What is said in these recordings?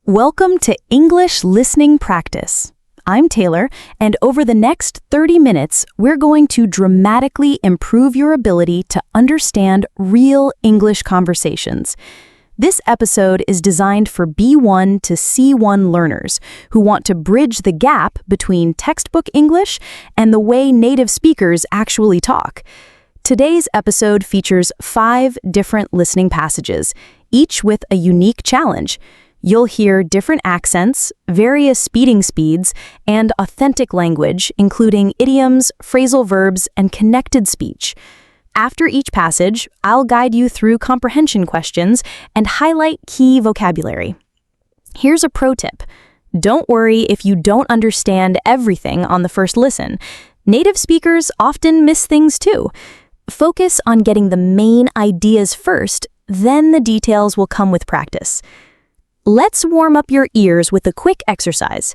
Welcome to English Listening Practice. I'm Taylor, and over the next 30 minutes, we're going to dramatically improve your ability to understand real English conversations. This episode is designed for B1 to C1 learners who want to bridge the gap between textbook English and the way native speakers actually talk. Today's episode features 5 different listening passages, each with a unique challenge. You'll hear different accents, various speeding speeds, and authentic language, including idioms, phrasal verbs, and connected speech. After each passage, I'll guide you through comprehension questions and highlight key vocabulary. Here's a pro tip. Don't worry if you don't understand everything on the first listen. Native speakers often miss things too. Focus on getting the main ideas first, then the details will come with practice. Let's warm up your ears with a quick exercise.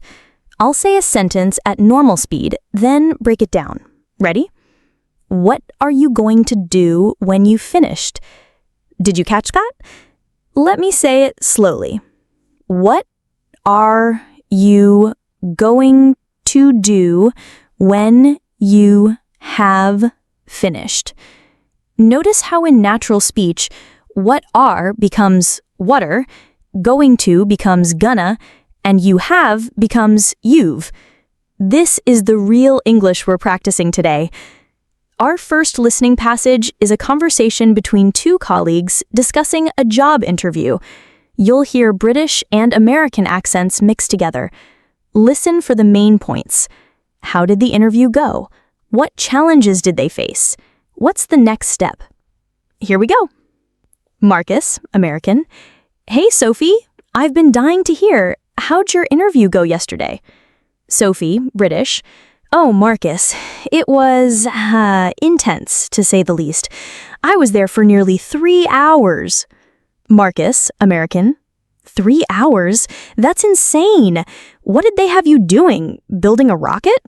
I'll say a sentence at normal speed, then break it down. Ready? What are you going to do when you've finished? Did you catch that? Let me say it slowly. What are you going to do when you have finished? Notice how in natural speech, what are becomes whatter, going to becomes gonna, and you have becomes you've. This is the real English we're practicing today. Our first listening passage is a conversation between 2 colleagues discussing a job interview. You'll hear British and American accents mixed together. Listen for the main points. How did the interview go? What challenges did they face? What's the next step? Here we go. Marcus, American. Hey, Sophie, I've been dying to hear. How'd your interview go yesterday? Sophie, British. Oh, Marcus, it was intense, to say the least. I was there for nearly 3 hours. Marcus, American. 3 hours? That's insane. What did they have you doing? Building a rocket?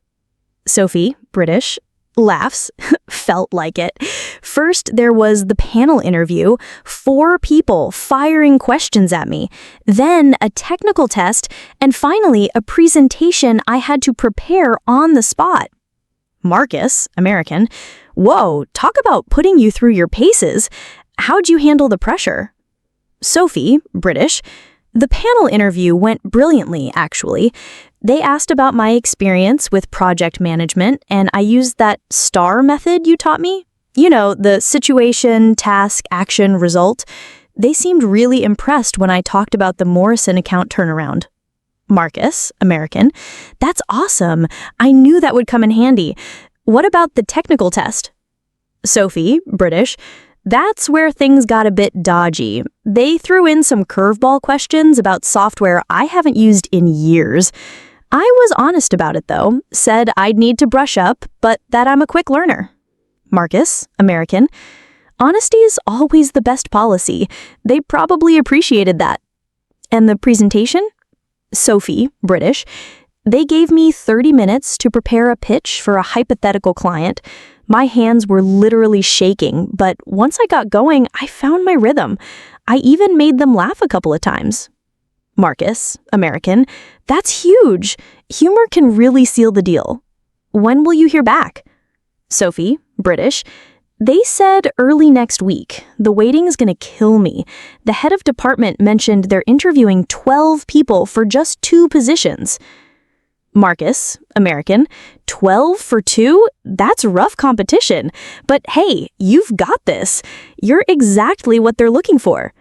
Sophie, British. Laughs. Felt like it. First, there was the panel interview, 4 people firing questions at me, then a technical test, and finally a presentation I had to prepare on the spot. Marcus, American. Whoa, talk about putting you through your paces. How'd you handle the pressure? Sophie, British. The panel interview went brilliantly, actually. They asked about my experience with project management, and I used that STAR method you taught me. You know, the situation, task, action, result. They seemed really impressed when I talked about the Morrison account turnaround. Marcus, American. That's awesome. I knew that would come in handy. What about the technical test? Sophie, British. That's where things got a bit dodgy. They threw in some curveball questions about software I haven't used in years. I was honest about it though, said I'd need to brush up, but that I'm a quick learner. Marcus, American. Honesty is always the best policy. They probably appreciated that. And the presentation? Sophie, British. They gave me 30 minutes to prepare a pitch for a hypothetical client. My hands were literally shaking, but once I got going, I found my rhythm. I even made them laugh a couple of times. Marcus, American. That's huge. Humor can really seal the deal. When will you hear back? Sophie, British. They said early next week. The waiting is going to kill me. The head of department mentioned they're interviewing 12 people for just 2 positions. Marcus, American. 12 for 2? That's rough competition. But hey, you've got this. You're exactly what they're looking for.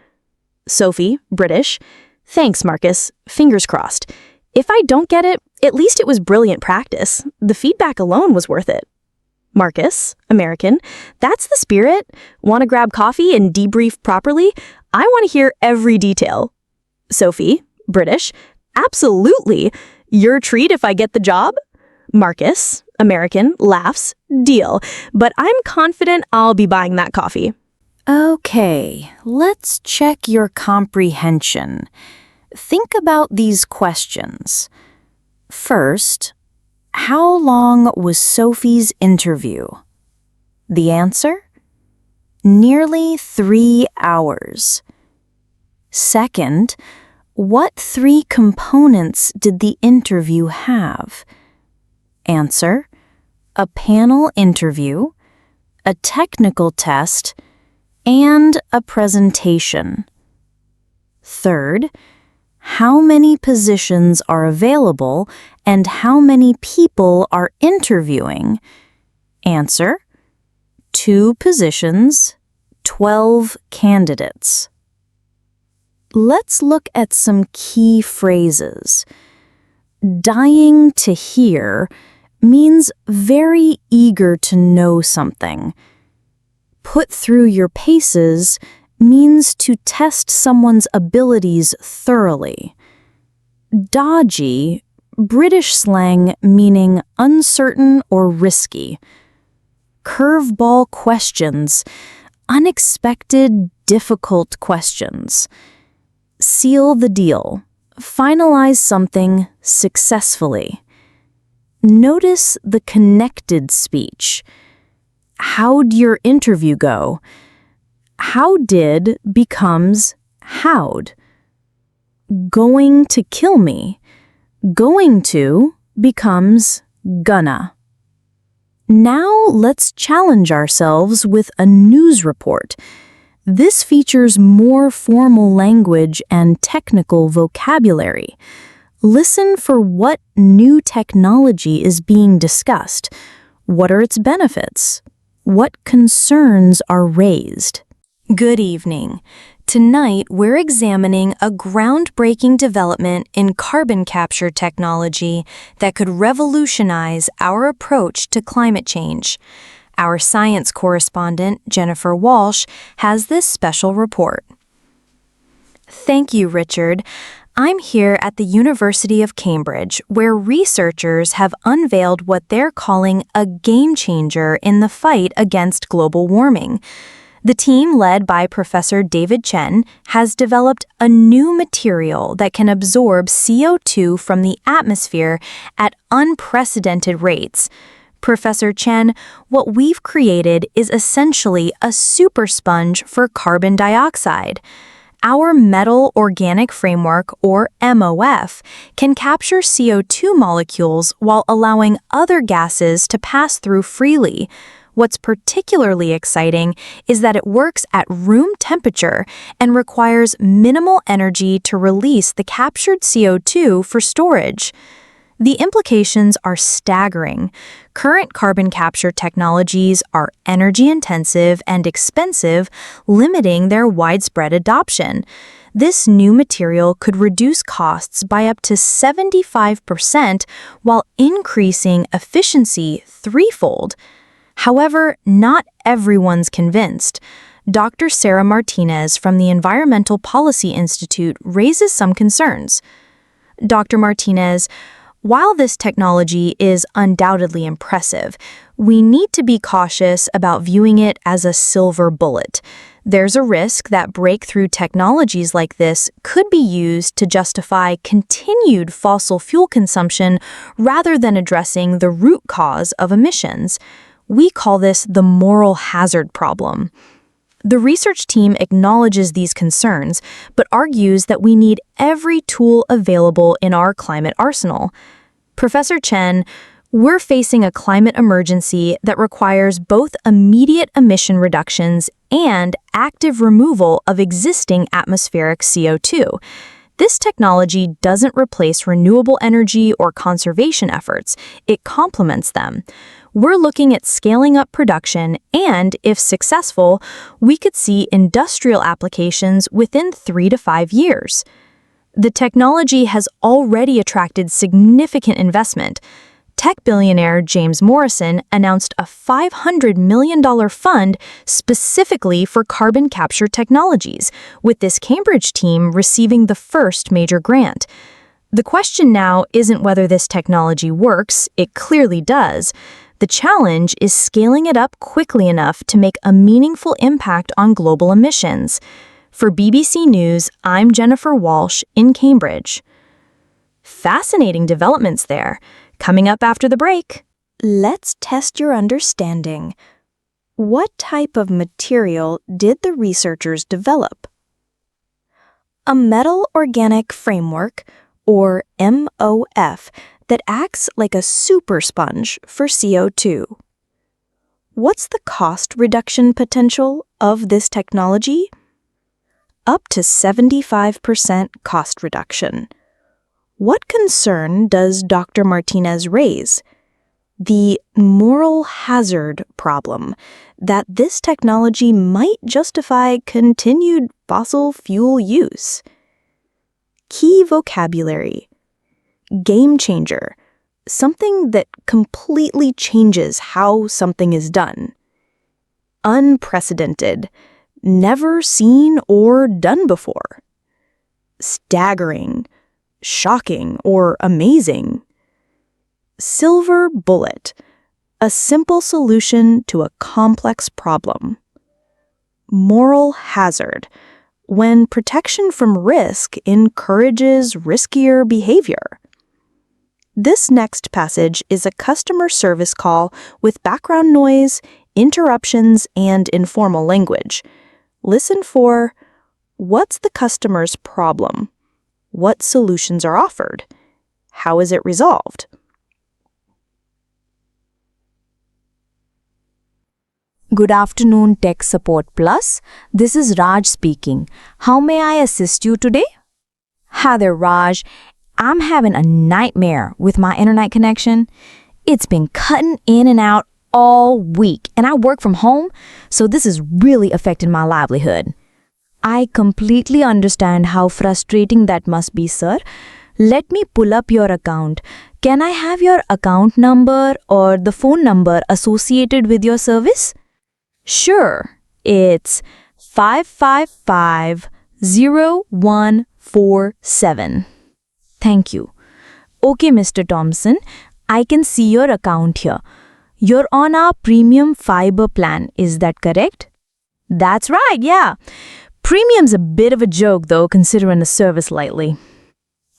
Sophie, British. Thanks, Marcus. Fingers crossed. If I don't get it, at least it was brilliant practice. The feedback alone was worth it. Marcus, American. That's the spirit. Want to grab coffee and debrief properly? I want to hear every detail. Sophie, British. Absolutely. Your treat if I get the job? Marcus, American, laughs. Deal. But I'm confident I'll be buying that coffee. Okay, let's check your comprehension. Think about these questions. First, how long was Sophie's interview? The answer? Nearly 3 hours. Second, What 3 components did the interview have? Answer: a panel interview, a technical test, and a presentation. Third, how many positions are available and how many people are interviewing? Answer: 2 positions, 12 candidates. Let's look at some key phrases. Dying to hear means very eager to know something. Put through your paces means to test someone's abilities thoroughly. Dodgy, British slang meaning uncertain or risky. Curveball questions, unexpected, difficult questions. Seal the deal. Finalize something successfully. Notice the connected speech. How'd your interview go? How did becomes how'd. Going to kill me. Going to becomes gonna. Now let's challenge ourselves with a news report. This features more formal language and technical vocabulary. Listen for what new technology is being discussed. What are its benefits? What concerns are raised? Good evening. Tonight, we're examining a groundbreaking development in carbon capture technology that could revolutionize our approach to climate change. Our science correspondent, Jennifer Walsh, has this special report. Thank you, Richard. I'm here at the University of Cambridge, where researchers have unveiled what they're calling a game changer in the fight against global warming. The team, led by Professor David Chen, has developed a new material that can absorb CO2 from the atmosphere at unprecedented rates. Professor Chen, what we've created is essentially a super sponge for carbon dioxide. Our metal organic framework, or MOF, can capture CO2 molecules while allowing other gases to pass through freely. What's particularly exciting is that it works at room temperature and requires minimal energy to release the captured CO2 for storage. The implications are staggering. Current carbon capture technologies are energy-intensive and expensive, limiting their widespread adoption. This new material could reduce costs by up to 75% while increasing efficiency threefold. However, not everyone's convinced. Dr. Sarah Martinez from the Environmental Policy Institute raises some concerns. Dr. Martinez, while this technology is undoubtedly impressive, we need to be cautious about viewing it as a silver bullet. There's a risk that breakthrough technologies like this could be used to justify continued fossil fuel consumption rather than addressing the root cause of emissions. We call this the moral hazard problem. The research team acknowledges these concerns, but argues that we need every tool available in our climate arsenal. Professor Chen, we're facing a climate emergency that requires both immediate emission reductions and active removal of existing atmospheric CO2. This technology doesn't replace renewable energy or conservation efforts, it complements them. We're looking at scaling up production and, if successful, we could see industrial applications within 3 to 5 years. The technology has already attracted significant investment. Tech billionaire James Morrison announced a $500 million fund specifically for carbon capture technologies, with this Cambridge team receiving the first major grant. The question now isn't whether this technology works, it clearly does. The challenge is scaling it up quickly enough to make a meaningful impact on global emissions. For BBC News, I'm Jennifer Walsh in Cambridge. Fascinating developments there. Coming up after the break, let's test your understanding. What type of material did the researchers develop? A metal organic framework, or MOF, that acts like a super sponge for CO2. What's the cost reduction potential of this technology? Up to 75% cost reduction. What concern does Dr. Martinez raise? The moral hazard problem that this technology might justify continued fossil fuel use. Key vocabulary. Game changer. Something that completely changes how something is done. Unprecedented. Never seen or done before. Staggering. Shocking or amazing. Silver bullet, a simple solution to a complex problem. Moral hazard, when protection from risk encourages riskier behavior. This next passage is a customer service call with background noise, interruptions, and informal language. Listen for, what's the customer's problem? What solutions are offered? How is it resolved? Good afternoon, Tech Support Plus. This is Raj speaking. How may I assist you today? Hi there, Raj. I'm having a nightmare with my internet connection. It's been cutting in and out all week, and I work from home, so this is really affecting my livelihood. I completely understand how frustrating that must be, sir. Let me pull up your account. Can I have your account number or the phone number associated with your service? Sure, it's 555-0147. Thank you. Okay, Mr. Thompson, I can see your account here. You're on our premium fiber plan, is that correct? That's right, yeah. Premium's a bit of a joke though, considering the service lightly.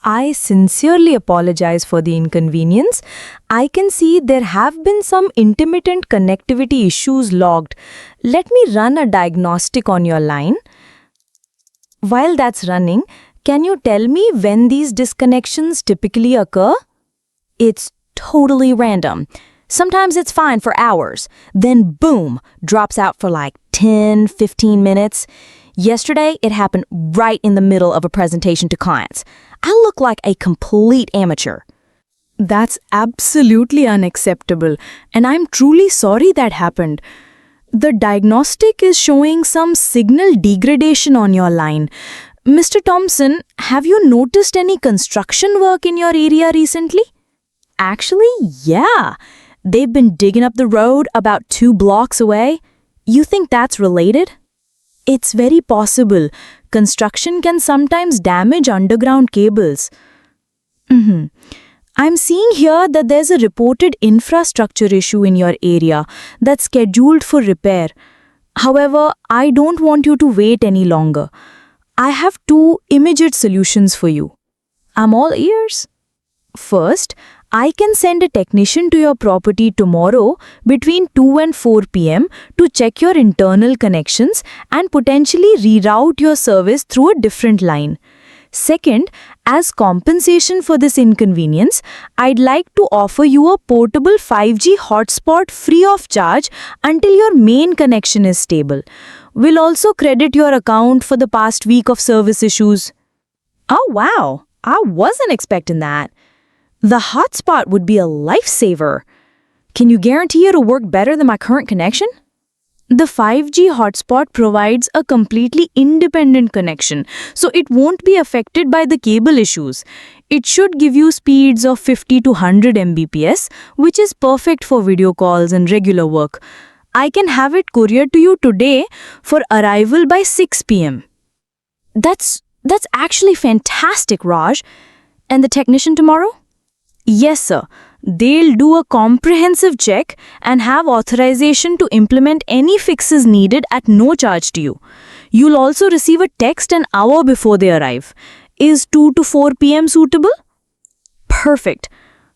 I sincerely apologize for the inconvenience. I can see there have been some intermittent connectivity issues logged. Let me run a diagnostic on your line. While that's running, can you tell me when these disconnections typically occur? It's totally random. Sometimes it's fine for hours, then boom, drops out for like 10-15 minutes. Yesterday, it happened right in the middle of a presentation to clients. I look like a complete amateur. That's absolutely unacceptable, and I'm truly sorry that happened. The diagnostic is showing some signal degradation on your line. Mr. Thompson, have you noticed any construction work in your area recently? Actually, yeah. They've been digging up the road about 2 blocks away. You think that's related? It's very possible. Construction can sometimes damage underground cables. I'm seeing here that there's a reported infrastructure issue in your area that's scheduled for repair. However, I don't want you to wait any longer. I have 2 immediate solutions for you. I'm all ears. First, I can send a technician to your property tomorrow between 2 and 4 p.m. to check your internal connections and potentially reroute your service through a different line. Second, as compensation for this inconvenience, I'd like to offer you a portable 5G hotspot free of charge until your main connection is stable. We'll also credit your account for the past week of service issues. Oh wow, I wasn't expecting that. The hotspot would be a lifesaver. Can you guarantee it'll work better than my current connection? The 5G hotspot provides a completely independent connection, so it won't be affected by the cable issues. It should give you speeds of 50 to 100 Mbps, which is perfect for video calls and regular work. I can have it couriered to you today for arrival by 6 p.m. That's actually fantastic, Raj. And the technician tomorrow? Yes, sir. They'll do a comprehensive check and have authorization to implement any fixes needed at no charge to you. You'll also receive a text an hour before they arrive. Is 2 to 4 p.m. suitable? Perfect.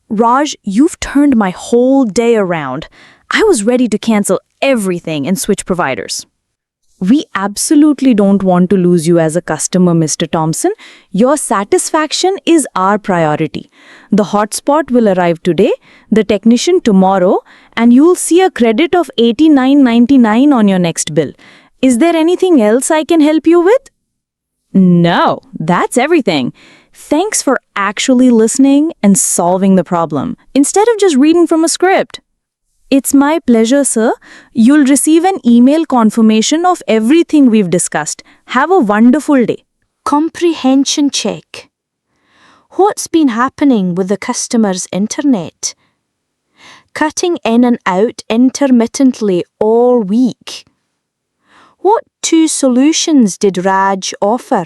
Raj, you've turned my whole day around. I was ready to cancel everything and switch providers. We absolutely don't want to lose you as a customer, Mr. Thompson. Your satisfaction is our priority. The hotspot will arrive today, the technician tomorrow, and you'll see a credit of $89.99 on your next bill. Is there anything else I can help you with? No, that's everything. Thanks for actually listening and solving the problem, instead of just reading from a script. It's my pleasure, sir. You'll receive an email confirmation of everything we've discussed. Have a wonderful day. Comprehension check. What's been happening with the customer's internet? Cutting in and out intermittently all week. What 2 solutions did Raj offer?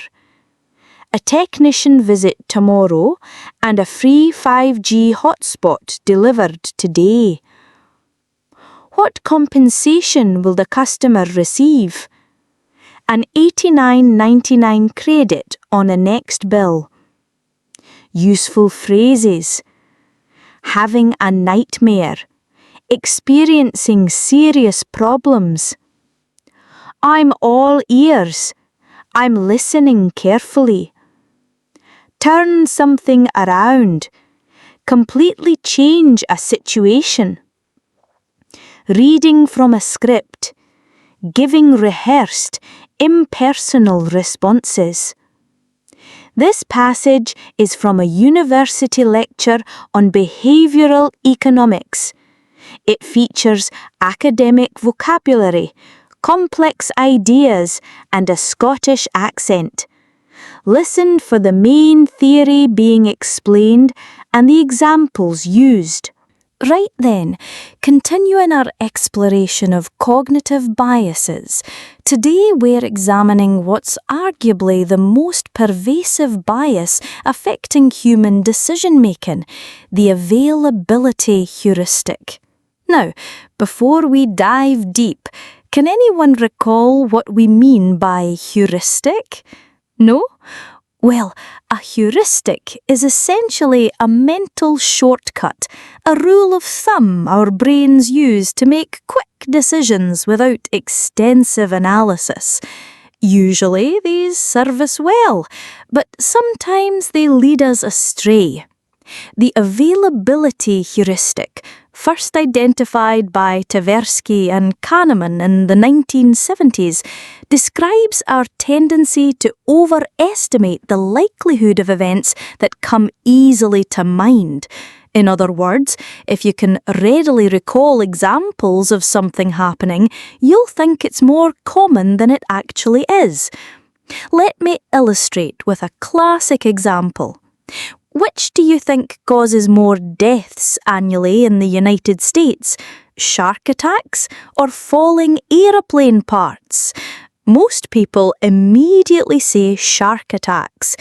A technician visit tomorrow and a free 5G hotspot delivered today. What compensation will the customer receive? An $89.99 credit on a next bill. Useful phrases. Having a nightmare. Experiencing serious problems. I'm all ears. I'm listening carefully. Turn something around. Completely change a situation. Reading from a script, giving rehearsed, impersonal responses. This passage is from a university lecture on behavioral economics. It features academic vocabulary, complex ideas, and a Scottish accent. Listen for the main theory being explained and the examples used. Right then, continuing our exploration of cognitive biases, today we're examining what's arguably the most pervasive bias affecting human decision-making, the availability heuristic. Now, before we dive deep, can anyone recall what we mean by heuristic? No? Well, a heuristic is essentially a mental shortcut, a rule of thumb our brains use to make quick decisions without extensive analysis. Usually these serve us well, but sometimes they lead us astray. The availability heuristic, first identified by Tversky and Kahneman in the 1970s, describes our tendency to overestimate the likelihood of events that come easily to mind. In other words, if you can readily recall examples of something happening, you'll think it's more common than it actually is. Let me illustrate with a classic example. Which do you think causes more deaths annually in the United States? Shark attacks or falling aeroplane parts? Most people immediately say shark attacks.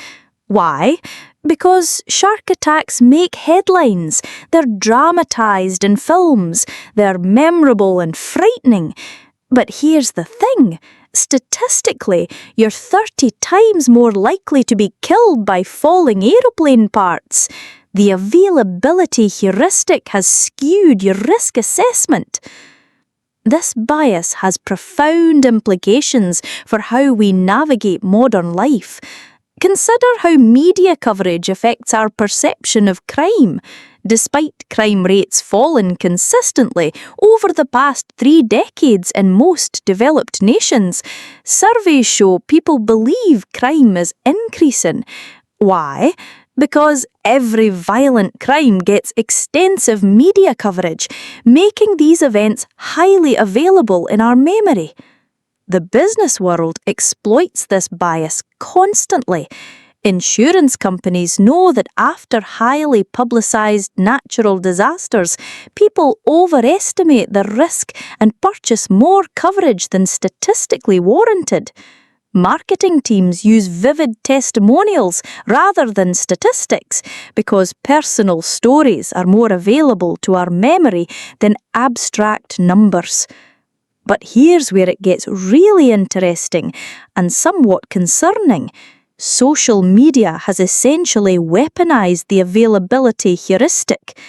Why? Because shark attacks make headlines. They're dramatized in films. They're memorable and frightening. But here's the thing. Statistically, you're 30 times more likely to be killed by falling aeroplane parts. The availability heuristic has skewed your risk assessment. This bias has profound implications for how we navigate modern life. Consider how media coverage affects our perception of crime. Despite crime rates falling consistently over the past 3 decades in most developed nations, surveys show people believe crime is increasing. Why? Because every violent crime gets extensive media coverage, making these events highly available in our memory. The business world exploits this bias constantly. Insurance companies know that after highly publicized natural disasters, people overestimate the risk and purchase more coverage than statistically warranted. Marketing teams use vivid testimonials rather than statistics because personal stories are more available to our memory than abstract numbers. But here's where it gets really interesting and somewhat concerning. Social media has essentially weaponized the availability heuristic.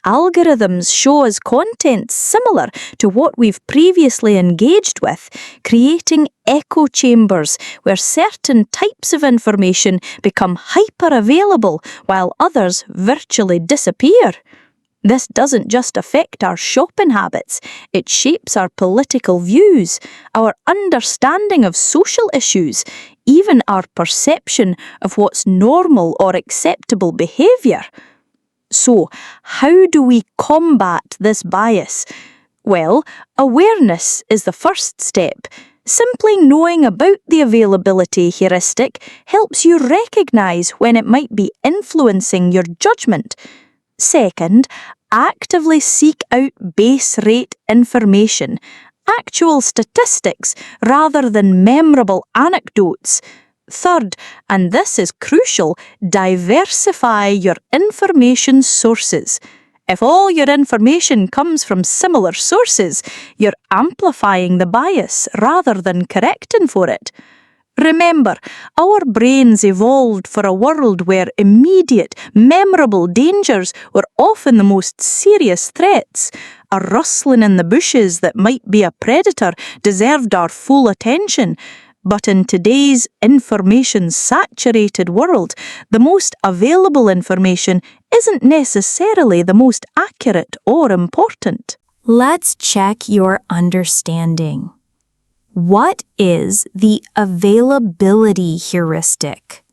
Algorithms show us content similar to what we've previously engaged with, creating echo chambers where certain types of information become hyper-available while others virtually disappear. This doesn't just affect our shopping habits, it shapes our political views, our understanding of social issues, even our perception of what's normal or acceptable behaviour. So, how do we combat this bias? Well, awareness is the first step. Simply knowing about the availability heuristic helps you recognise when it might be influencing your judgment. Second, actively seek out base rate information, actual statistics rather than memorable anecdotes. Third, and this is crucial, diversify your information sources. If all your information comes from similar sources, you're amplifying the bias rather than correcting for it. Remember, our brains evolved for a world where immediate, memorable dangers were often the most serious threats. A rustling in the bushes that might be a predator deserved our full attention. But in today's information-saturated world, the most available information isn't necessarily the most accurate or important. Let's check your understanding. What is the availability heuristic?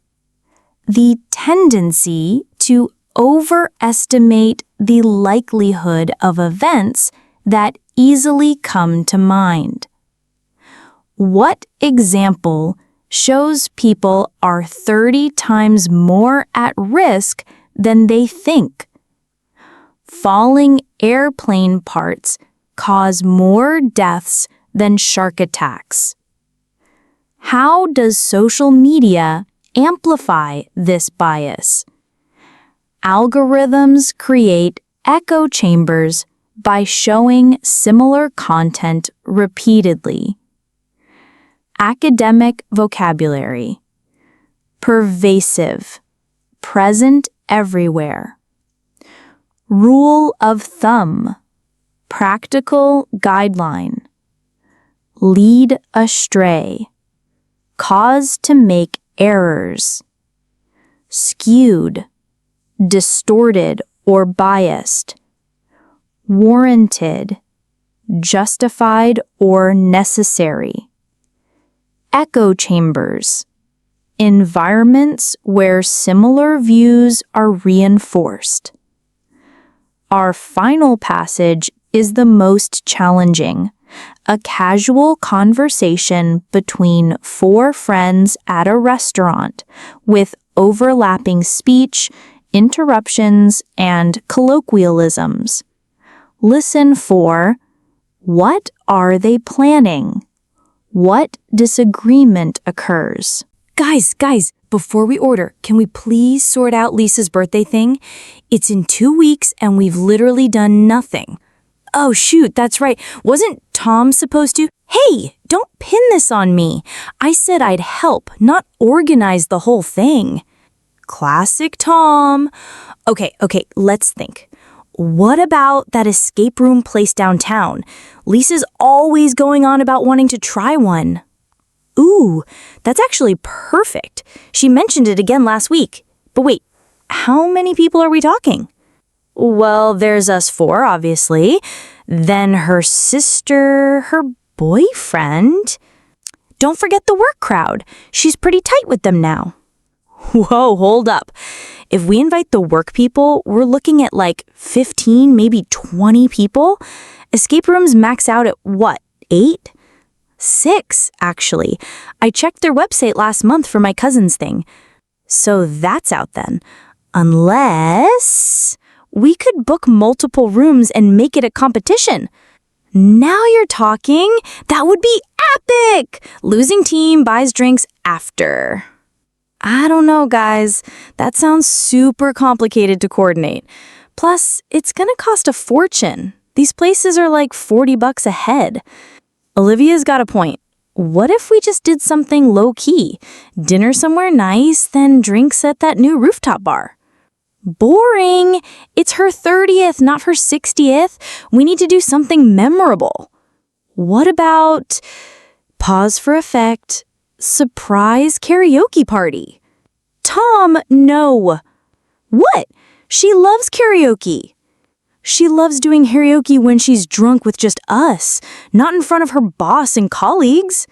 The tendency to overestimate the likelihood of events that easily come to mind. What example shows people are 30 times more at risk than they think? Falling airplane parts cause more deaths than shark attacks. How does social media amplify this bias? Algorithms create echo chambers by showing similar content repeatedly. Academic vocabulary. Pervasive. Present everywhere. Rule of thumb. Practical guideline. Lead astray. Cause to make errors. Skewed. Distorted or biased. Warranted. Justified or necessary. Echo chambers. Environments where similar views are reinforced. Our final passage is the most challenging. A casual conversation between 4 friends at a restaurant with overlapping speech, interruptions, and colloquialisms. Listen for what are they planning? What disagreement occurs? Guys, before we order, can we please sort out Lisa's birthday thing? It's in 2 weeks and we've literally done nothing. Oh shoot, that's right. Wasn't Tom supposed to? Hey, don't pin this on me. I said I'd help, not organize the whole thing. Classic Tom. Okay, let's think. What about that escape room place downtown? Lisa's always going on about wanting to try one. Ooh, that's actually perfect. She mentioned it again last week. But wait, how many people are we talking? Well, there's us 4, obviously. Then her sister, her boyfriend. Don't forget the work crowd. She's pretty tight with them now. Whoa, hold up. If we invite the work people, we're looking at like 15, maybe 20 people. Escape rooms max out at what, 8? 6, actually. I checked their website last month for my cousin's thing. So that's out then. Unless we could book multiple rooms and make it a competition. Now you're talking. That would be epic! Losing team buys drinks after. I don't know, guys. That sounds super complicated to coordinate. Plus, it's gonna cost a fortune. These places are like $40 a head. Olivia's got a point. What if we just did something low-key? Dinner somewhere nice, then drinks at that new rooftop bar. Boring. It's her 30th, not her 60th. We need to do something memorable. What about, pause for effect, surprise karaoke party? Tom, no. What? She loves karaoke. She loves doing karaoke when she's drunk with just us, not in front of her boss and colleagues.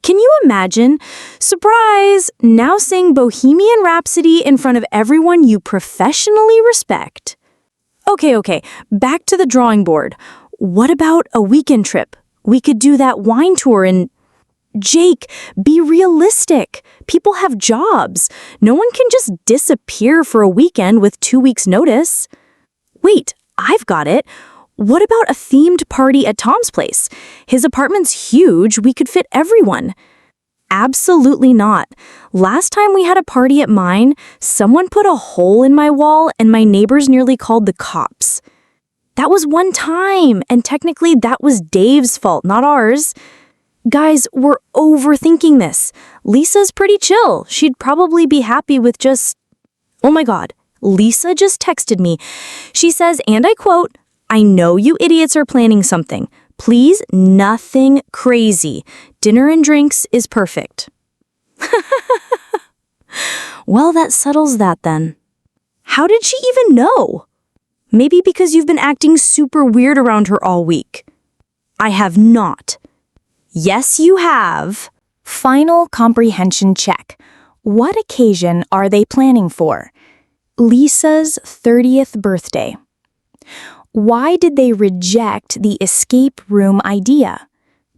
Can you imagine? Surprise! Now sing Bohemian Rhapsody in front of everyone you professionally respect. Okay, back to the drawing board. What about a weekend trip? We could do that wine tour and... Jake, be realistic. People have jobs. No one can just disappear for a weekend with 2 weeks' notice. Wait, I've got it. What about a themed party at Tom's place? His apartment's huge. We could fit everyone. Absolutely not. Last time we had a party at mine, someone put a hole in my wall and my neighbors nearly called the cops. That was one time, and technically that was Dave's fault, not ours. Guys, we're overthinking this. Lisa's pretty chill. She'd probably be happy with just... Oh my God, Lisa just texted me. She says, and I quote, "I know you idiots are planning something. Please, nothing crazy. Dinner and drinks is perfect." Well, that settles that then. How did she even know? Maybe because you've been acting super weird around her all week. I have not. Yes, you have. Final comprehension check. What occasion are they planning for? Lisa's 30th birthday. Why did they reject the escape room idea?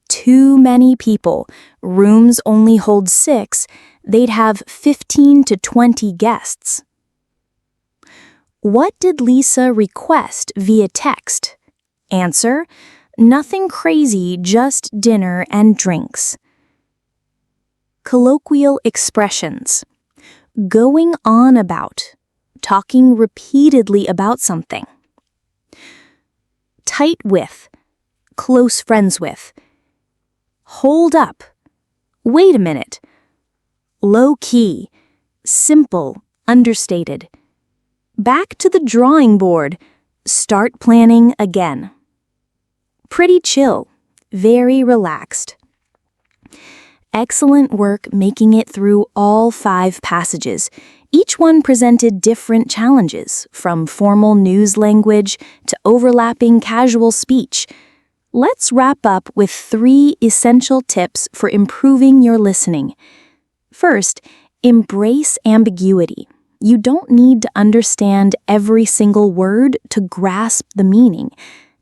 Too many people. Rooms only hold 6. They'd have 15 to 20 guests. What did Lisa request via text? Answer: nothing crazy, just dinner and drinks. Colloquial expressions. Going on about. Talking repeatedly about something. Tight with. Close friends with. Hold up. Wait a minute. Low key. Simple, understated. Back to the drawing board. Start planning again. Pretty chill, very relaxed. Excellent work making it through all 5 passages. Each one presented different challenges, from formal news language to overlapping casual speech. Let's wrap up with 3 essential tips for improving your listening. First, embrace ambiguity. You don't need to understand every single word to grasp the meaning.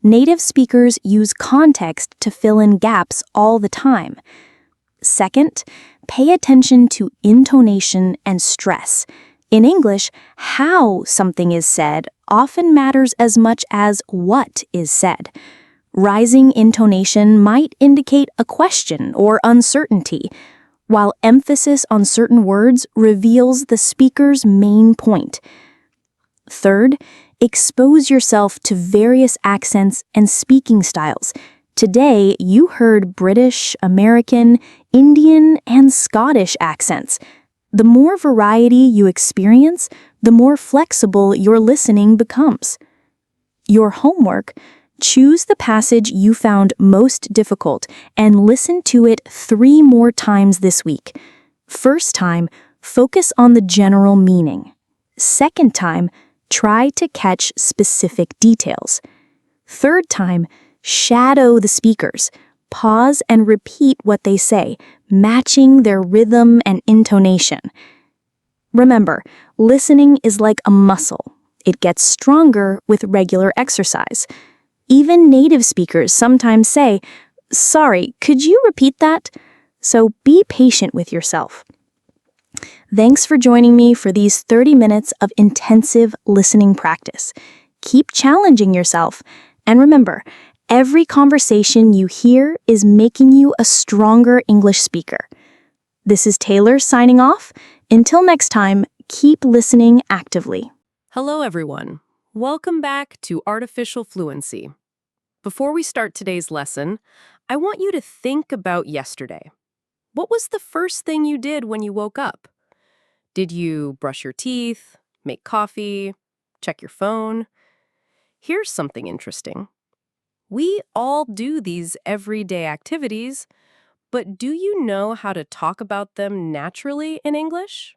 Native speakers use context to fill in gaps all the time. Second, pay attention to intonation and stress. In English, how something is said often matters as much as what is said. Rising intonation might indicate a question or uncertainty, while emphasis on certain words reveals the speaker's main point. Third, expose yourself to various accents and speaking styles. Today, you heard British, American, Indian, and Scottish accents. The more variety you experience, the more flexible your listening becomes. Your homework: choose the passage you found most difficult and listen to it 3 more times this week. First time, focus on the general meaning. Second time, try to catch specific details. Third time, shadow the speakers. Pause and repeat what they say, matching their rhythm and intonation. Remember, listening is like a muscle. It gets stronger with regular exercise. Even native speakers sometimes say, "Sorry, could you repeat that?" So be patient with yourself. Thanks for joining me for these 30 minutes of intensive listening practice. Keep challenging yourself. And remember, every conversation you hear is making you a stronger English speaker. This is Taylor signing off. Until next time, keep listening actively. Hello, everyone. Welcome back to Artificial Fluency. Before we start today's lesson, I want you to think about yesterday. What was the first thing you did when you woke up? Did you brush your teeth, make coffee, check your phone. Here's something interesting. We all do these everyday activities, but do you know how to talk about them naturally in English?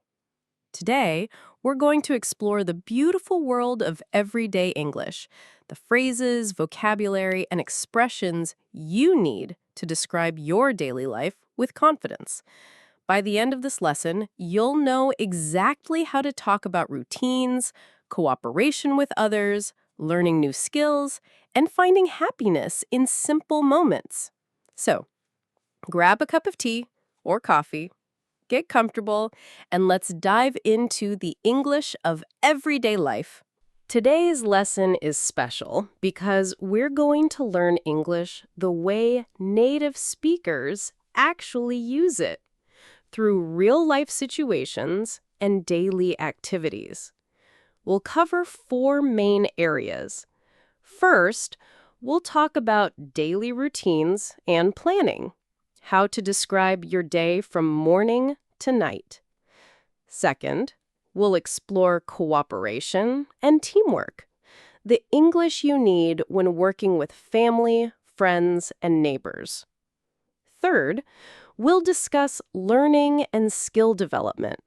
Today, we're going to explore the beautiful world of everyday English, the phrases, vocabulary, and expressions you need to describe your daily life with confidence. By the end of this lesson, you'll know exactly how to talk about routines, cooperation with others, learning new skills, and finding happiness in simple moments. So, grab a cup of tea or coffee, get comfortable, and let's dive into the English of everyday life. Today's lesson is special because we're going to learn English the way native speakers actually use it, through real-life situations and daily activities. We'll cover 4 main areas. First, we'll talk about daily routines and planning, how to describe your day from morning to night. Second, we'll explore cooperation and teamwork, the English you need when working with family, friends, and neighbors. Third, we'll discuss learning and skill development,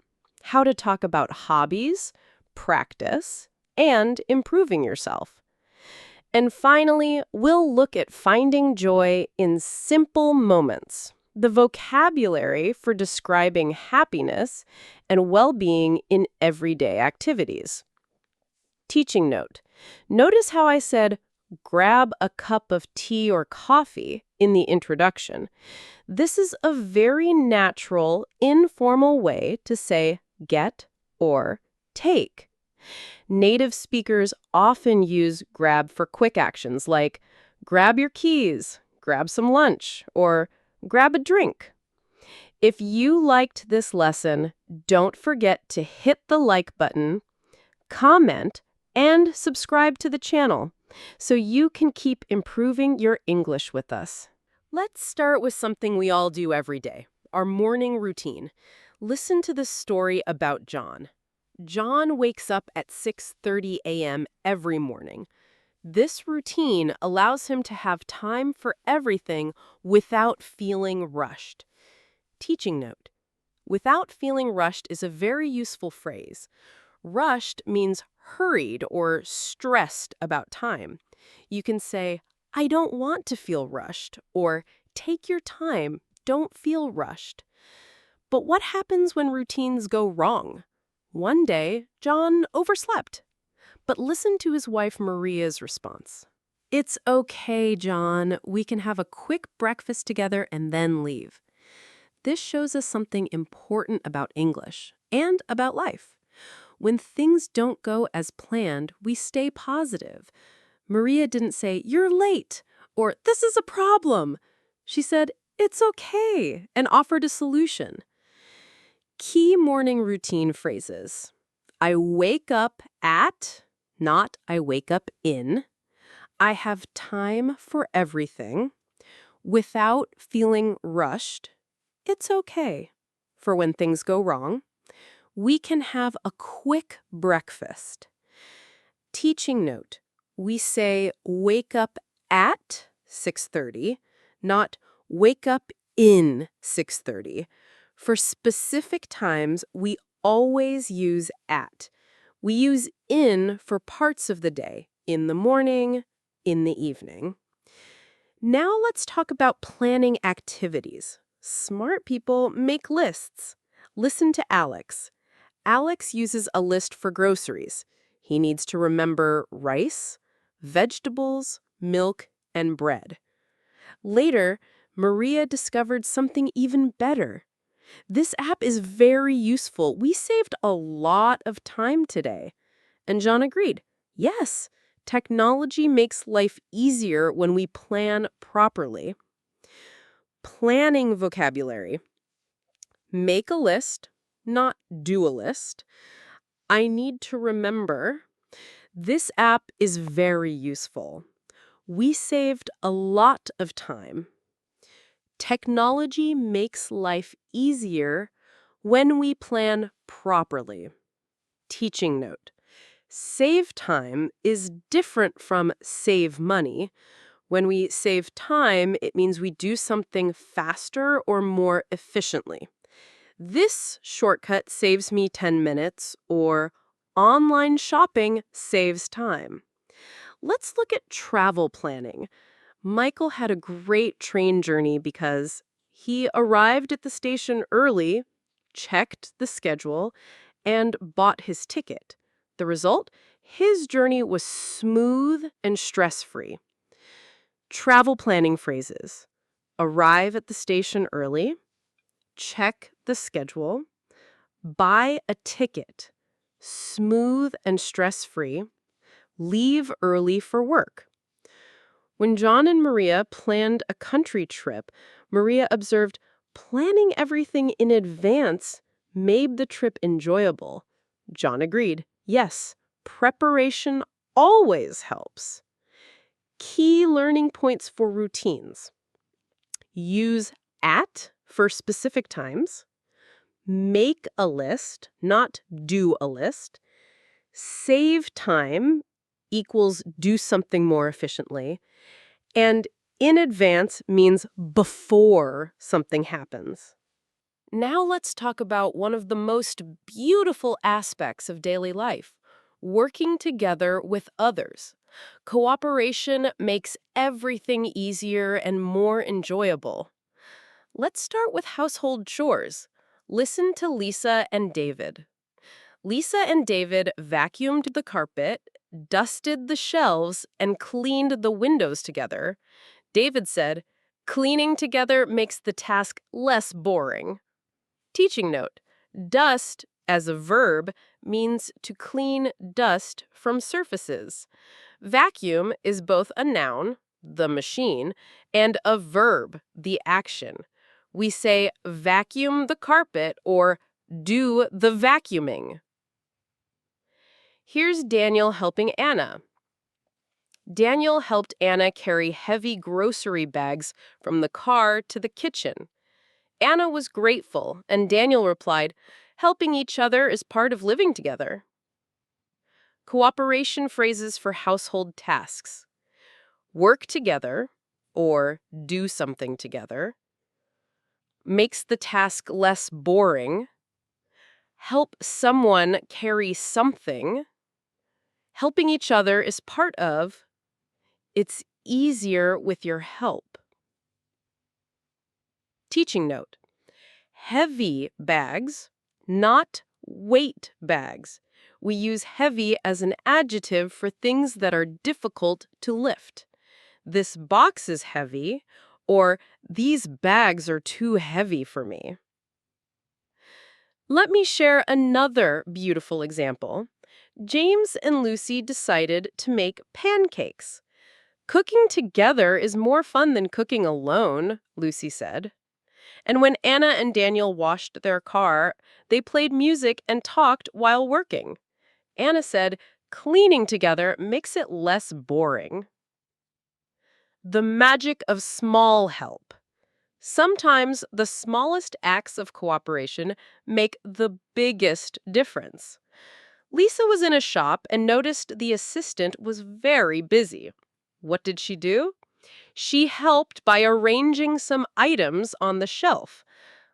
how to talk about hobbies, practice, and improving yourself. And finally, we'll look at finding joy in simple moments, the vocabulary for describing happiness and well-being in everyday activities. Teaching note. Notice how I said, grab a cup of tea or coffee in the introduction. This is a very natural, informal way to say get or take. Native speakers often use grab for quick actions like grab your keys, grab some lunch, or grab a drink. If you liked this lesson, don't forget to hit the like button, comment, and subscribe to the channel so you can keep improving your English with us. Let's start with something we all do every day, our morning routine. Listen to this story about John. John wakes up at 6:30 a.m. every morning. This routine allows him to have time for everything without feeling rushed. Teaching note. Without feeling rushed is a very useful phrase. Rushed means hurried or stressed about time. You can say, I don't want to feel rushed, or take your time, don't feel rushed. But what happens when routines go wrong? One day, John overslept. But listen to his wife Maria's response. It's okay, John. We can have a quick breakfast together and then leave. This shows us something important about English and about life. When things don't go as planned, we stay positive. Maria didn't say, you're late, or this is a problem. She said, it's okay, and offered a solution. Key morning routine phrases. I wake up at, not I wake up in. I have time for everything. Without feeling rushed. It's okay. For when things go wrong. We can have a quick breakfast. Teaching note. We say wake up at 6:30, not wake up in 6:30. For specific times, we always use at. We use in for parts of the day, in the morning, in the evening. Now let's talk about planning activities. Smart people make lists. Listen to Alex. Alex uses a list for groceries. He needs to remember rice, vegetables, milk, and bread. Later, Maria discovered something even better. This app is very useful. We saved a lot of time today. And John agreed. Yes, technology makes life easier when we plan properly. Planning vocabulary. Make a list, not do a list. I need to remember. This app is very useful. We saved a lot of time. Technology makes life easier when we plan properly. Teaching note. Save time is different from save money. When we save time, it means we do something faster or more efficiently. This shortcut saves me 10 minutes, or online shopping saves time. Let's look at travel planning. Michael had a great train journey because he arrived at the station early, checked the schedule, and bought his ticket. The result? His journey was smooth and stress-free. Travel planning phrases: arrive at the station early, check the schedule, buy a ticket, smooth and stress-free, leave early for work. When John and Maria planned a country trip, Maria observed planning everything in advance made the trip enjoyable. John agreed, yes, preparation always helps. Key learning points for routines: use at for specific times, make a list, not do a list, save time equals do something more efficiently, and in advance means before something happens. Now let's talk about one of the most beautiful aspects of daily life: working together with others. Cooperation makes everything easier and more enjoyable. Let's start with household chores. Listen to Lisa and David. Lisa and David vacuumed the carpet, dusted the shelves, and cleaned the windows together. David said, "Cleaning together makes the task less boring." Teaching note: dust, as a verb, means to clean dust from surfaces. Vacuum is both a noun, the machine, and a verb, the action. We say vacuum the carpet or do the vacuuming. Here's Daniel helping Anna. Daniel helped Anna carry heavy grocery bags from the car to the kitchen. Anna was grateful, and Daniel replied, "Helping each other is part of living together." Cooperation phrases for household tasks: work together, or do something together, makes the task less boring, help someone carry something, helping each other is part of, it's easier with your help. Teaching note: heavy bags, not weight bags. We use heavy as an adjective for things that are difficult to lift. This box is heavy, or these bags are too heavy for me. Let me share another beautiful example. James and Lucy decided to make pancakes. "Cooking together is more fun than cooking alone," Lucy said. And when Anna and Daniel washed their car, they played music and talked while working. Anna said, "Cleaning together makes it less boring." The magic of small help. Sometimes the smallest acts of cooperation make the biggest difference. Lisa was in a shop and noticed the assistant was very busy. What did she do? She helped by arranging some items on the shelf.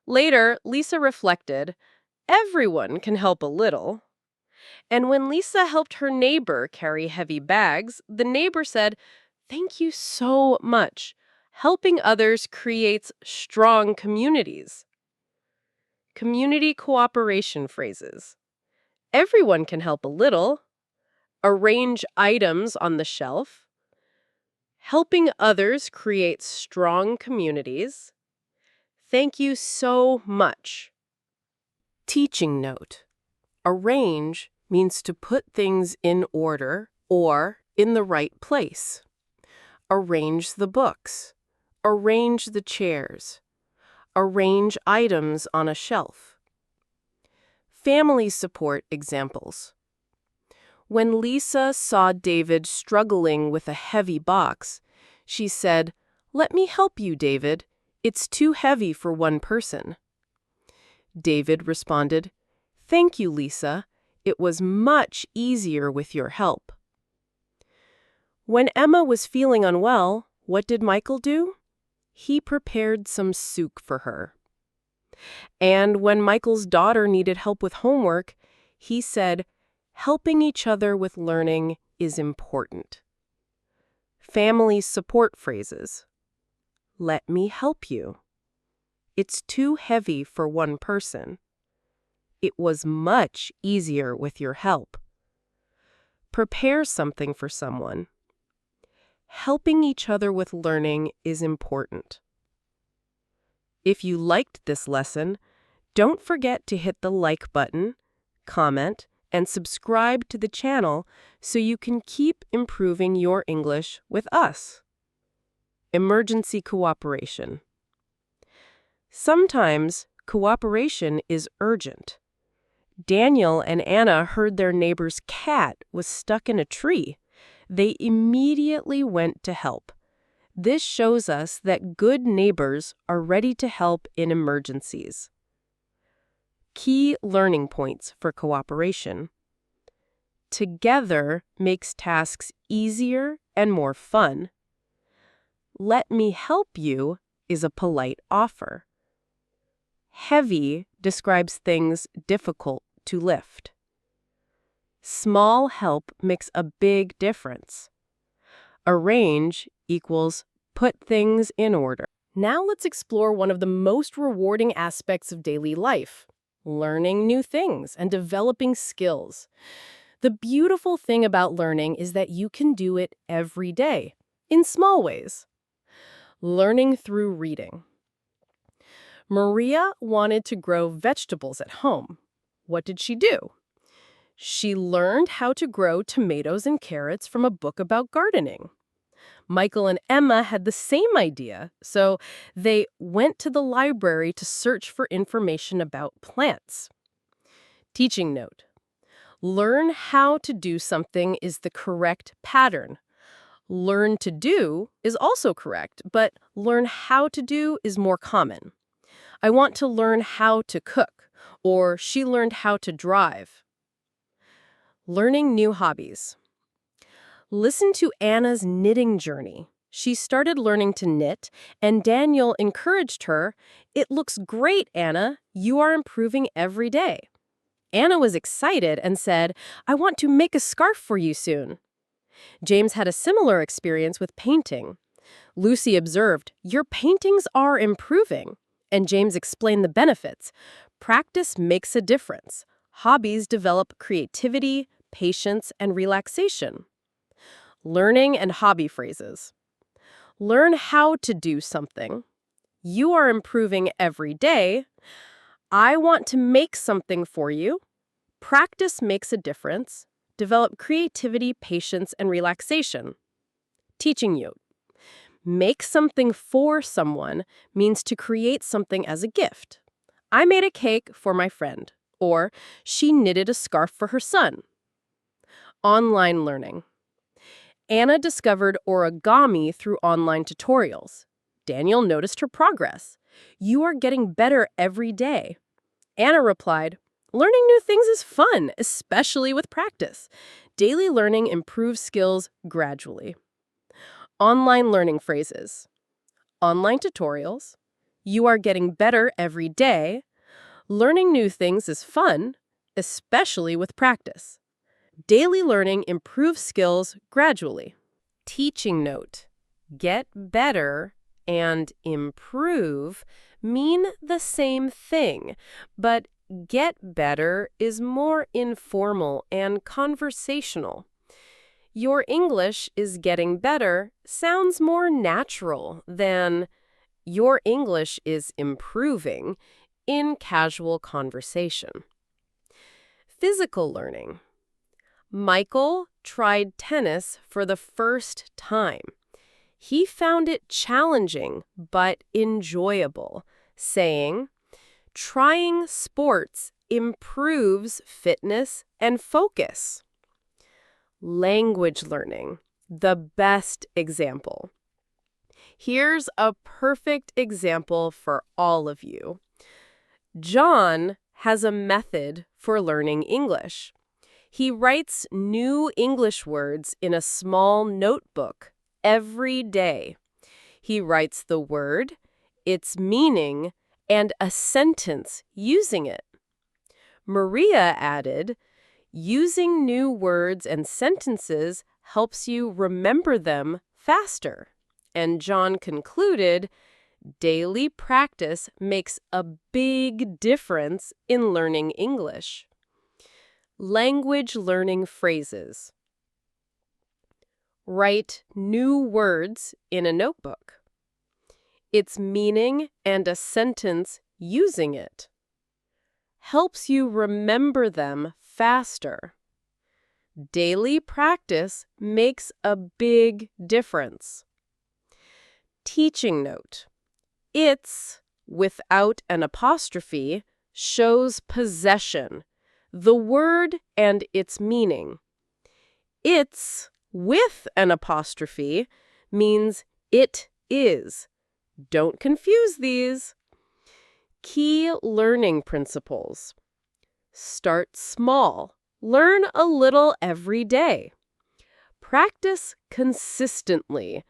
Later, Lisa reflected, everyone can help a little. And when Lisa helped her neighbor carry heavy bags, the neighbor said, "Thank you so much. Helping others creates strong communities." Community cooperation phrases: everyone can help a little, arrange items on the shelf, helping others creates strong communities, thank you so much. Teaching note: arrange means to put things in order or in the right place. Arrange the books. Arrange the chairs. Arrange items on a shelf. Family support examples. When Lisa saw David struggling with a heavy box, she said, "Let me help you, David. It's too heavy for one person." David responded, "Thank you, Lisa. It was much easier with your help. When Emma was feeling unwell, what did Michael do? He prepared some soup for her. And when Michael's daughter needed help with homework, he said, helping each other with learning is important. Family support phrases. Let me help you. It's too heavy for one person. It was much easier with your help. Prepare something for someone. Helping each other with learning is important. If you liked this lesson, don't forget to hit the like button, comment, and subscribe to the channel so you can keep improving your English with us. Emergency cooperation. Sometimes cooperation is urgent. Daniel and Anna heard their neighbor's cat was stuck in a tree. They immediately went to help. This shows us that good neighbors are ready to help in emergencies. Key learning points for cooperation. Together makes tasks easier and more fun. Let me help you is a polite offer. Heavy describes things difficult to lift. Small help makes a big difference. Arrange equals put things in order. Now let's explore one of the most rewarding aspects of daily life, learning new things and developing skills. The beautiful thing about learning is that you can do it every day, in small ways. Learning through reading. Maria wanted to grow vegetables at home. What did she do? She learned how to grow tomatoes and carrots from a book about gardening. Michael and Emma had the same idea, so they went to the library to search for information about plants. Teaching note. Learn how to do something is the correct pattern. Learn to do is also correct, but learn how to do is more common. I want to learn how to cook, or she learned how to drive. Learning new hobbies. Listen to Anna's knitting journey. She started learning to knit, and Daniel encouraged her, "It looks great, Anna. You are improving every day." Anna was excited and said, "I want to make a scarf for you soon." James had a similar experience with painting. Lucy observed, "Your paintings are improving." And James explained the benefits. Practice makes a difference. Hobbies develop creativity, patience, and relaxation. Learning and hobby phrases. Learn how to do something. You are improving every day. I want to make something for you. Practice makes a difference. Develop creativity, patience, and relaxation. Teaching you. Make something for someone means to create something as a gift. I made a cake for my friend, or she knitted a scarf for her son. Online learning. Anna discovered origami through online tutorials. Daniel noticed her progress. You are getting better every day. Anna replied, learning new things is fun, especially with practice. Daily learning improves skills gradually. Online learning phrases. Online tutorials. You are getting better every day. Learning new things is fun, especially with practice. Daily learning improves skills gradually. Teaching note. Get better and improve mean the same thing, but get better is more informal and conversational. Your English is getting better sounds more natural than your English is improving in casual conversation. Physical learning. Michael tried tennis for the first time. He found it challenging but enjoyable, saying, "Trying sports improves fitness and focus." Language learning, the best example. Here's a perfect example for all of you. John has a method for learning English. He writes new English words in a small notebook every day. He writes the word, its meaning, and a sentence using it. Maria added, using new words and sentences helps you remember them faster. And John concluded, daily practice makes a big difference in learning English. Language learning phrases. Write new words in a notebook. Its meaning and a sentence using it. Helps you remember them faster. Daily practice makes a big difference. Teaching note. It's, without an apostrophe, shows possession, the word and its meaning. It's, with an apostrophe, means it is. Don't confuse these. Key learning principles. Start small. Learn a little every day. Practice consistently,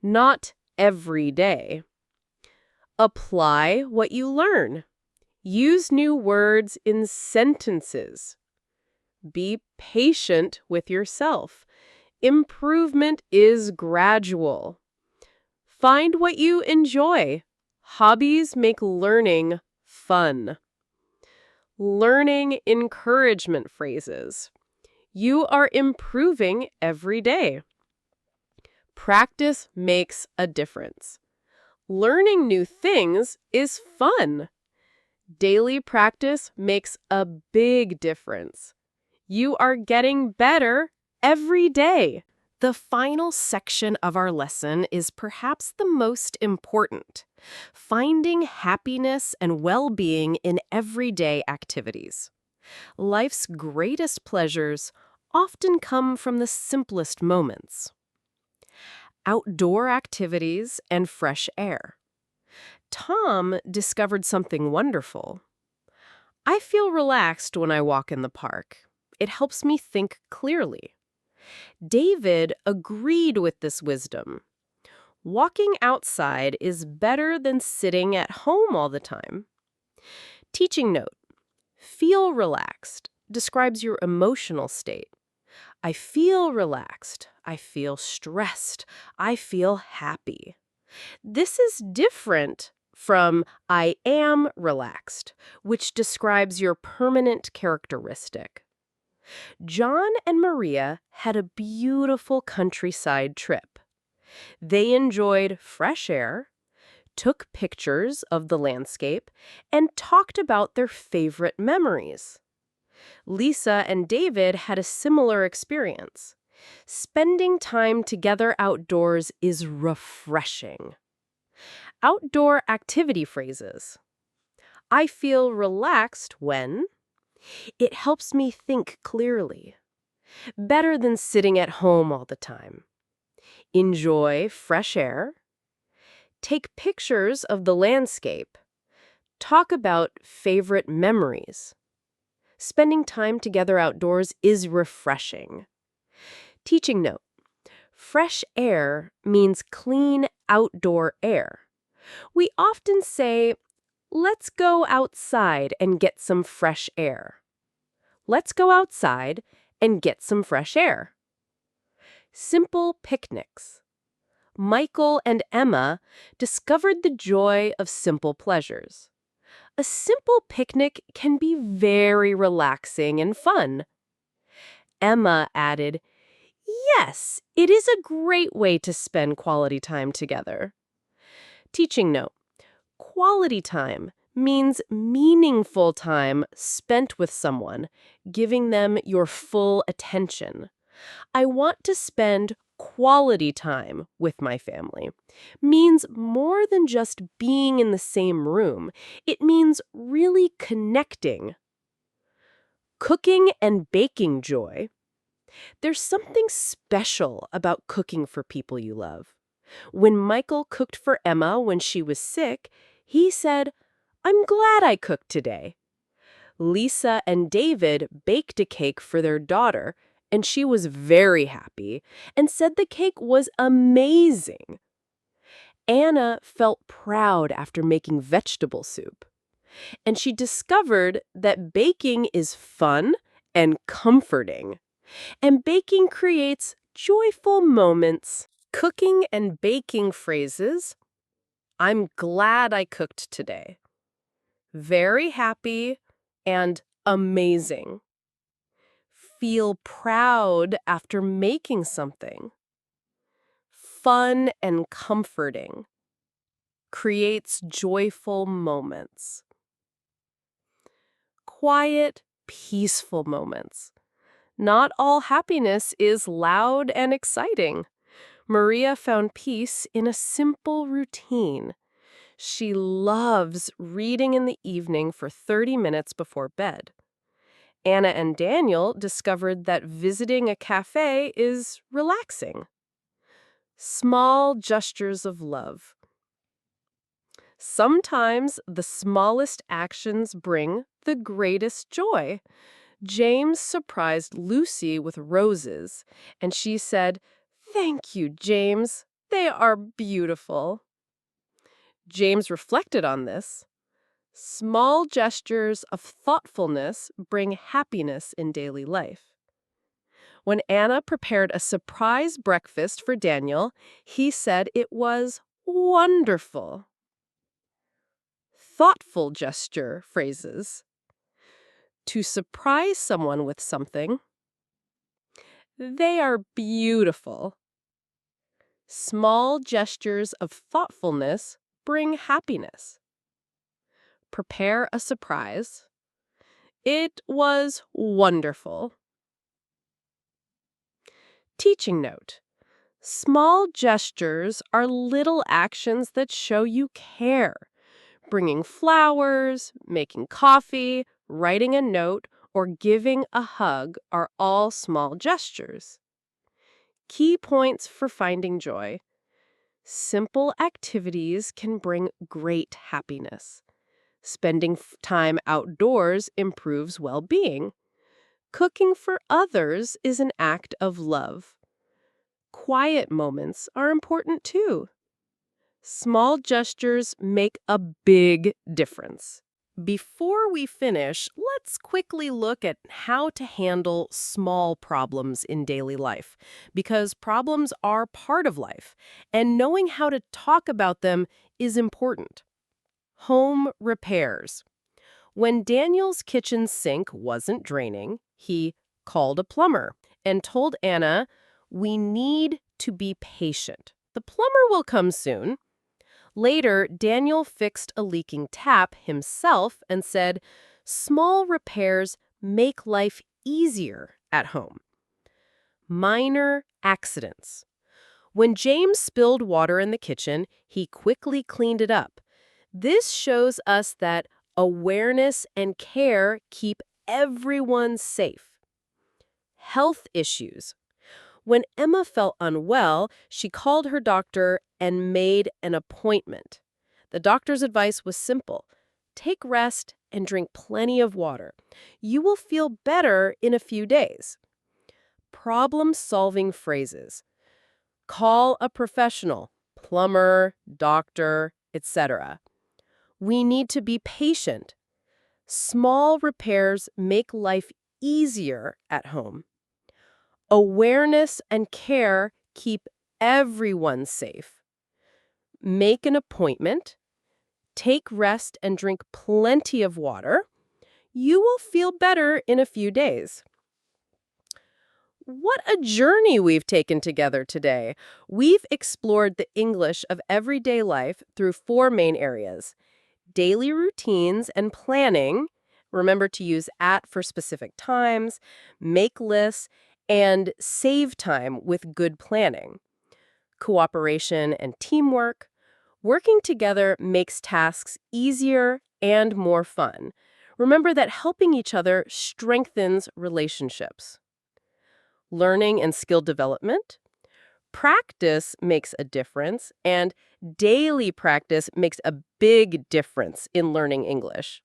not every day. Apply what you learn. Use new words in sentences. Be patient with yourself. Improvement is gradual. Find what you enjoy. Hobbies make learning fun. Learning encouragement phrases. You are improving every day. Practice makes a difference. Learning new things is fun. Daily practice makes a big difference. You are getting better every day. The final section of our lesson is perhaps the most important: finding happiness and well-being in everyday activities. Life's greatest pleasures often come from the simplest moments. Outdoor activities and fresh air. Tom discovered something wonderful. I feel relaxed when I walk in the park. It helps me think clearly. David agreed with this wisdom. Walking outside is better than sitting at home all the time. Teaching note. Feel relaxed describes your emotional state. I feel relaxed. I feel stressed. I feel happy. This is different from I am relaxed, which describes your permanent characteristic. John and Maria had a beautiful countryside trip. They enjoyed fresh air, took pictures of the landscape, and talked about their favorite memories. Lisa and David had a similar experience. Spending time together outdoors is refreshing. Outdoor activity phrases. I feel relaxed when. It helps me think clearly. Better than sitting at home all the time. Enjoy fresh air. Take pictures of the landscape. Talk about favorite memories. Spending time together outdoors is refreshing. Teaching note. Fresh air means clean outdoor air. We often say, let's go outside and get some fresh air. Let's go outside and get some fresh air. Simple picnics. Michael and Emma discovered the joy of simple pleasures. A simple picnic can be very relaxing and fun. Emma added, yes, it is a great way to spend quality time together. Teaching note. Quality time means meaningful time spent with someone, giving them your full attention. I want to spend quality time with my family. Means more than just being in the same room. It means really connecting. Cooking and baking joy. There's something special about cooking for people you love. When Michael cooked for Emma when she was sick, he said, I'm glad I cooked today. Lisa and David baked a cake for their daughter, and she was very happy and said the cake was amazing. Anna felt proud after making vegetable soup, and she discovered that baking is fun and comforting, and baking creates joyful moments. Cooking and baking phrases: I'm glad I cooked today. Very happy and amazing. Feel proud after making something. Fun and comforting. Creates joyful moments. Quiet, peaceful moments. Not all happiness is loud and exciting. Maria found peace in a simple routine. She loves reading in the evening for 30 minutes before bed. Anna and Daniel discovered that visiting a cafe is relaxing. Small gestures of love. Sometimes the smallest actions bring the greatest joy. James surprised Lucy with roses, and she said, "Thank you, James. They are beautiful." James reflected on this. Small gestures of thoughtfulness bring happiness in daily life. When Anna prepared a surprise breakfast for Daniel, he said it was wonderful. Thoughtful gesture phrases. To surprise someone with something. They are beautiful. Small gestures of thoughtfulness bring happiness. Prepare a surprise. It was wonderful. Teaching note. Small gestures are little actions that show you care. Bringing flowers, making coffee, writing a note, or giving a hug are all small gestures. Key points for finding joy. Simple activities can bring great happiness. Spending time outdoors improves well-being. Cooking for others is an act of love. Quiet moments are important too. Small gestures make a big difference. Before we finish, let's quickly look at how to handle small problems in daily life, because problems are part of life, and knowing how to talk about them is important. Home repairs. When Daniel's kitchen sink wasn't draining, he called a plumber and told Anna, "We need to be patient. The plumber will come soon." Later, Daniel fixed a leaking tap himself and said, "Small repairs make life easier at home." Minor accidents. When James spilled water in the kitchen, he quickly cleaned it up. This shows us that awareness and care keep everyone safe. Health issues. When Emma felt unwell, she called her doctor and made an appointment. The doctor's advice was simple. Take rest and drink plenty of water. You will feel better in a few days. Problem-solving phrases. Call a professional, plumber, doctor, etc. We need to be patient. Small repairs make life easier at home. Awareness and care keep everyone safe. Make an appointment. Take rest and drink plenty of water. You will feel better in a few days. What a journey we've taken together today. We've explored the English of everyday life through 4 main areas: daily routines and planning. Remember to use at for specific times, make lists, and save time with good planning. Cooperation and teamwork. Working together makes tasks easier and more fun. Remember that helping each other strengthens relationships. Learning and skill development. Practice makes a difference, and daily practice makes a big difference in learning English.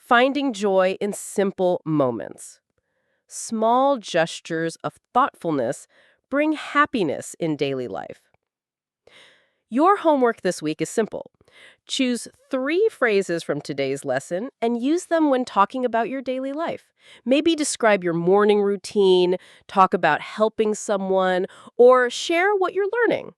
finding joy in simple moments. Small gestures of thoughtfulness bring happiness in daily life. Your homework this week is simple. Choose 3 phrases from today's lesson and use them when talking about your daily life. Maybe describe your morning routine, talk about helping someone, or share what you're learning.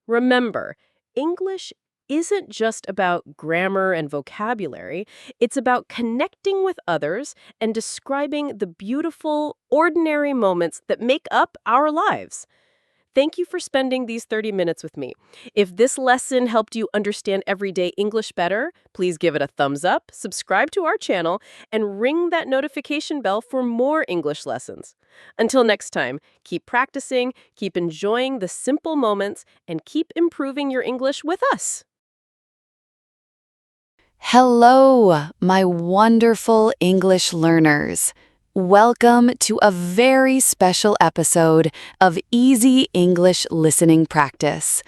Remember, English isn't just about grammar and vocabulary. It's about connecting with others and describing the beautiful, ordinary moments that make up our lives. Thank you for spending these 30 minutes with me. If this lesson helped you understand everyday English better, please give it a thumbs up, subscribe to our channel, and ring that notification bell for more English lessons. Until next time, keep practicing, keep enjoying the simple moments, and keep improving your English with us. Hello, my wonderful English learners. Welcome to a very special episode of Easy English Listening Practice.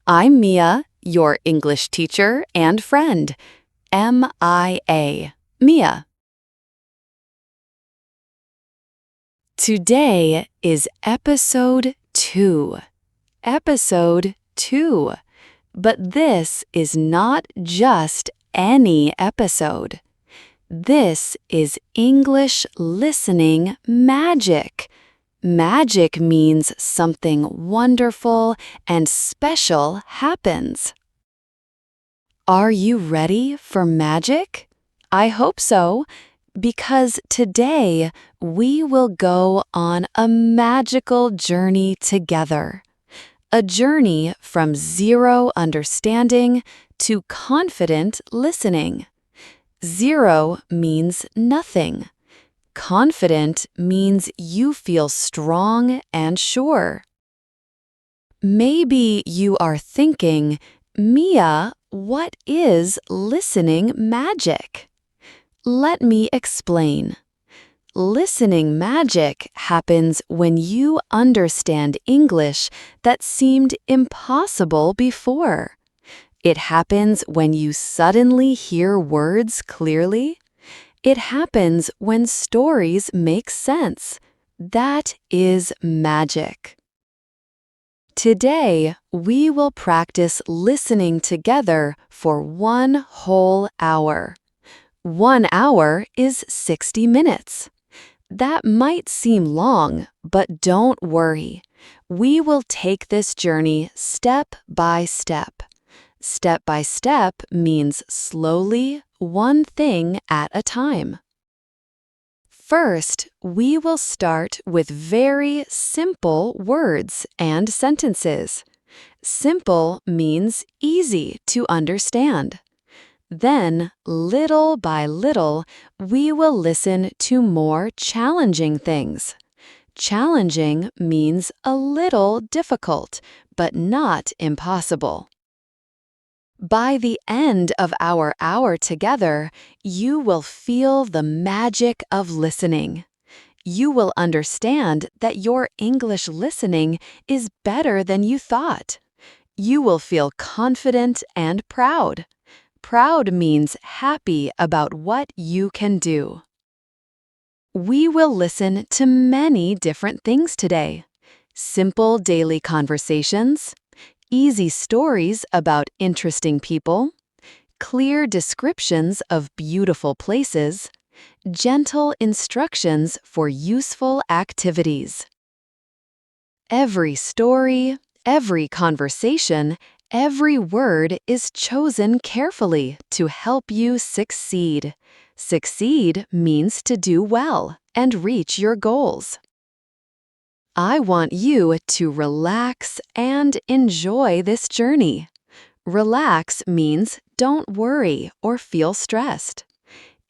I'm Mia, your English teacher and friend. M-I-A, Mia. Today is episode 2. Episode 2. But this is not just any episode. This is English listening magic. Magic means something wonderful and special happens. Are you ready for magic? I hope so, because today we will go on a magical journey together. A journey from zero understanding to confident listening. 0 means nothing. Confident means you feel strong and sure. Maybe you are thinking, Mia, what is listening magic? Let me explain. Listening magic happens when you understand English that seemed impossible before. It happens when you suddenly hear words clearly. It happens when stories make sense. That is magic. Today, we will practice listening together for 1 whole hour. 1 hour is 60 minutes. That might seem long, but don't worry. We will take this journey step by step. Step by step means slowly, one thing at a time. First, we will start with very simple words and sentences. Simple means easy to understand. Then, little by little, we will listen to more challenging things. Challenging means a little difficult, but not impossible. By the end of our hour together, you will feel the magic of listening. You will understand that your English listening is better than you thought. You will feel confident and proud. Proud means happy about what you can do. We will listen to many different things today. Simple daily conversations, easy stories about interesting people, clear descriptions of beautiful places, gentle instructions for useful activities. Every story, every conversation, every word is chosen carefully to help you succeed. Succeed means to do well and reach your goals. I want you to relax and enjoy this journey. Relax means don't worry or feel stressed.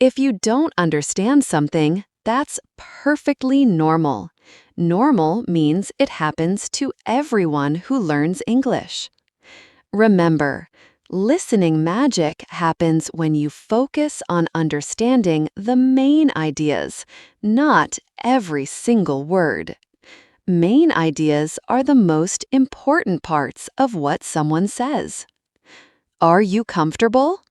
If you don't understand something, that's perfectly normal. Normal means it happens to everyone who learns English. Remember, listening magic happens when you focus on understanding the main ideas, not every single word. Main ideas are the most important parts of what someone says. Are you comfortable?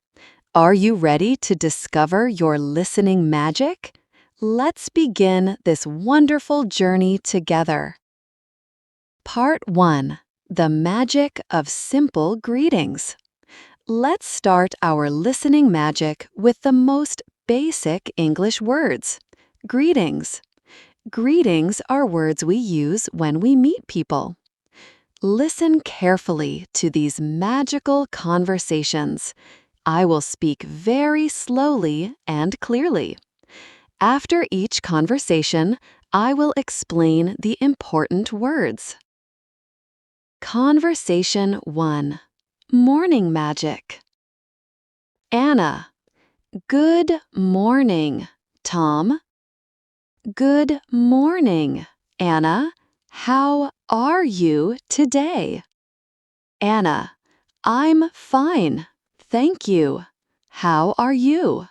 Are you ready to discover your listening magic? Let's begin this wonderful journey together. Part 1. The magic of simple greetings. Let's start our listening magic with the most basic English words. Greetings. Greetings are words we use when we meet people. Listen carefully to these magical conversations. I will speak very slowly and clearly. After each conversation, I will explain the important words. Conversation 1. Morning magic. Anna. Good morning, Tom. Good morning, Anna. How are you today? Anna. I'm fine, thank you. How are you?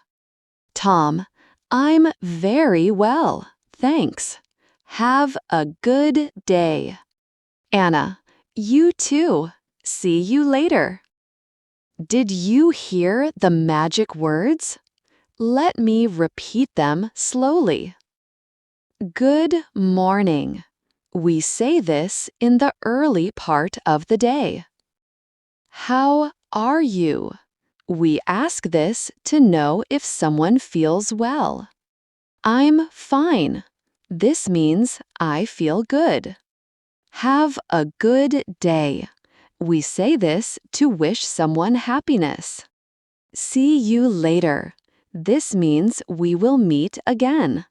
Tom. I'm very well, thanks. Have a good day. Anna. You too. See you later. Did you hear the magic words? Let me repeat them slowly. Good morning. We say this in the early part of the day. How are you? We ask this to know if someone feels well. I'm fine. This means I feel good. Have a good day. We say this to wish someone happiness. See you later. This means we will meet again.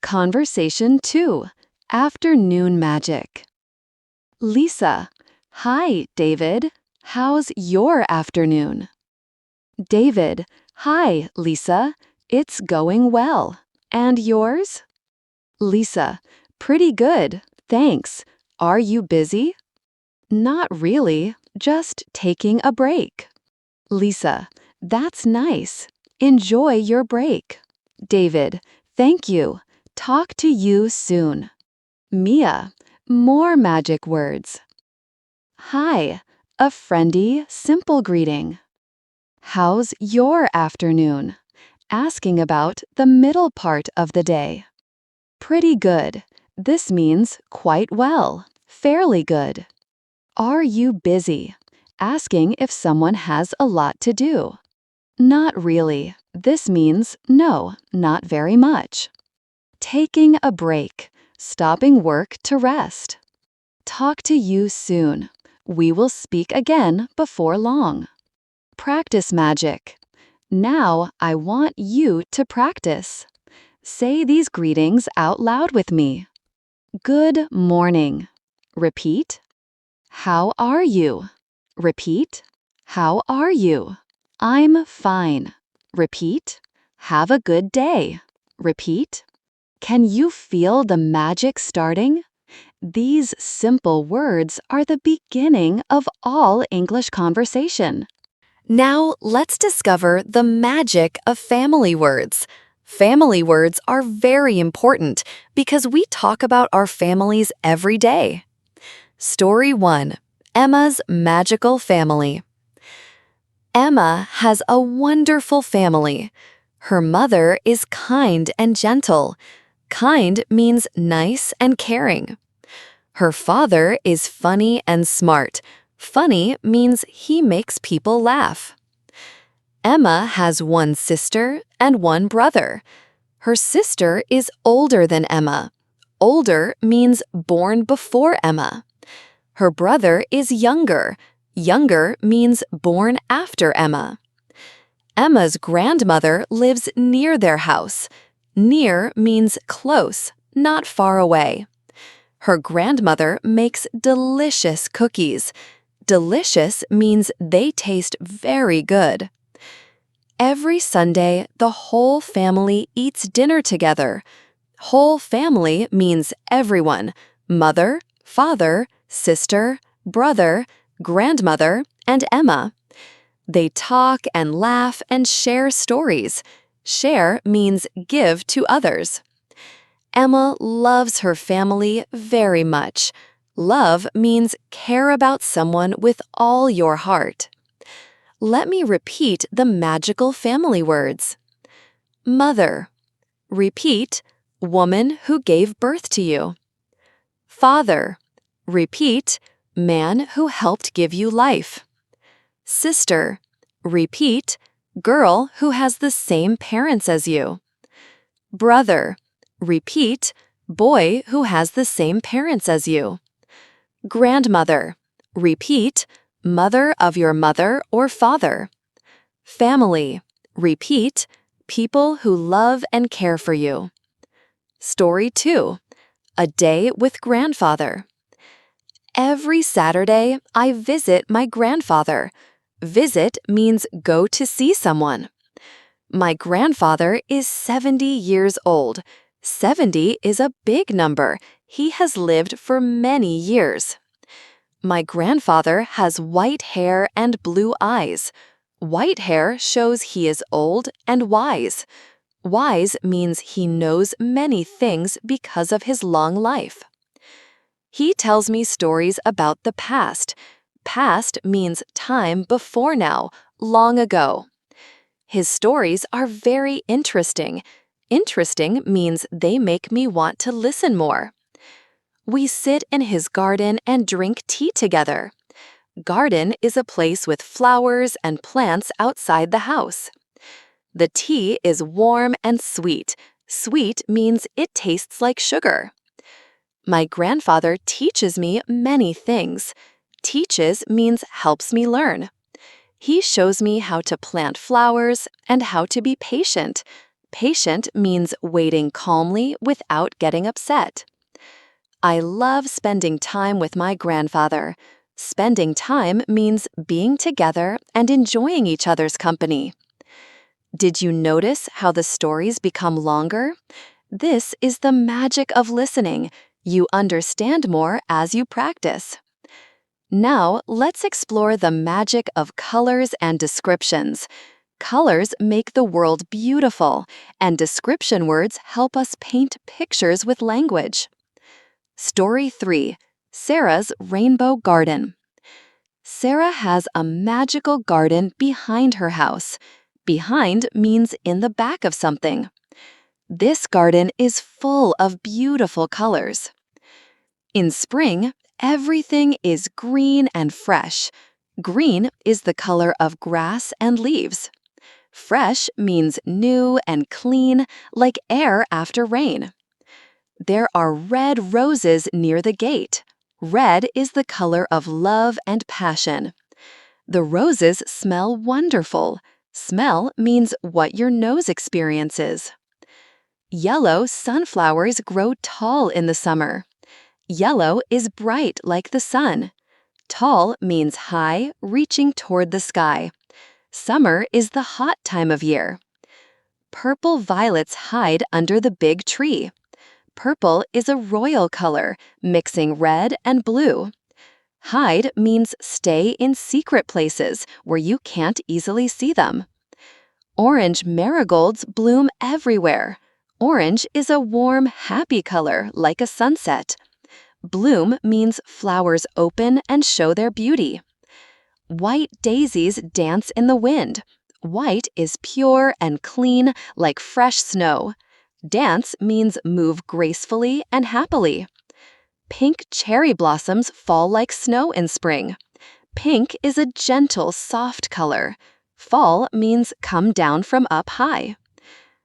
Conversation 2. Afternoon magic. Lisa. Hi, David. How's your afternoon? David. Hi, Lisa. It's going well. And yours? Lisa. Pretty good, thanks. Are you busy? Not really, just taking a break. Lisa. That's nice. Enjoy your break. David. Thank you. Talk to you soon. Mia. More magic words. Hi, a friendly, simple greeting. How's your afternoon? Asking about the middle part of the day. Pretty good. This means quite well, fairly good. Are you busy? Asking if someone has a lot to do. Not really. This means no, not very much. Taking a break. Stopping work to rest. Talk to you soon. We will speak again before long. Practice magic. Now I want you to practice. Say these greetings out loud with me. Good morning. Repeat. How are you? Repeat. How are you? I'm fine. Repeat. Have a good day. Repeat. Can you feel the magic starting? These simple words are the beginning of all English conversation. Now, let's discover the magic of family words. Family words are very important because we talk about our families every day. Story 1. Emma's Magical Family. Emma has a wonderful family. Her mother is kind and gentle. Kind means nice and caring. Her father is funny and smart. Funny means he makes people laugh. Emma has one sister and one brother. Her sister is older than Emma. Older means born before Emma. Her brother is younger. Younger means born after Emma. Emma's grandmother lives near their house. Near means close, not far away. Her grandmother makes delicious cookies. Delicious means they taste very good. Every Sunday, the whole family eats dinner together. Whole family means everyone: mother, father, sister, brother, grandmother, and Emma. They talk and laugh and share stories. Share means give to others. Emma loves her family very much. Love means care about someone with all your heart. Let me repeat the magical family words. Mother. Repeat, woman who gave birth to you. Father. Repeat, man who helped give you life. Sister. Repeat, girl who has the same parents as you. Brother. Repeat, boy who has the same parents as you. Grandmother. Repeat, mother of your mother or father. Family. Repeat, people who love and care for you. Story 2. A day with grandfather. Every Saturday, I visit my grandfather. Visit means go to see someone. My grandfather is 70 years old. 70 is a big number. He has lived for many years. My grandfather has white hair and blue eyes. White hair shows he is old and wise. Wise means he knows many things because of his long life. He tells me stories about the past. Past means time before now, long ago. His stories are very interesting. Interesting means they make me want to listen more. We sit in his garden and drink tea together. Garden is a place with flowers and plants outside the house. The tea is warm and sweet. Sweet means it tastes like sugar. My grandfather teaches me many things. Teaches means helps me learn. He shows me how to plant flowers and how to be patient. Patient means waiting calmly without getting upset. I love spending time with my grandfather. Spending time means being together and enjoying each other's company. Did you notice how the stories become longer? This is the magic of listening. You understand more as you practice. Now, let's explore the magic of colors and descriptions. Colors make the world beautiful, and description words help us paint pictures with language. Story 3. Sarah's Rainbow Garden. Sarah has a magical garden behind her house. Behind means in the back of something. This garden is full of beautiful colors. In spring, everything is green and fresh. Green is the color of grass and leaves. Fresh means new and clean, like air after rain. There are red roses near the gate. Red is the color of love and passion. The roses smell wonderful. Smell means what your nose experiences. Yellow sunflowers grow tall in the summer. Yellow is bright like the sun. Tall means high, reaching toward the sky. Summer is the hot time of year. Purple violets hide under the big tree. Purple is a royal color, mixing red and blue. Hide means stay in secret places where you can't easily see them. Orange marigolds bloom everywhere. Orange is a warm, happy color like a sunset. Bloom means flowers open and show their beauty. White daisies dance in the wind. White is pure and clean like fresh snow. Dance means move gracefully and happily. Pink cherry blossoms fall like snow in spring. Pink is a gentle, soft color. Fall means come down from up high.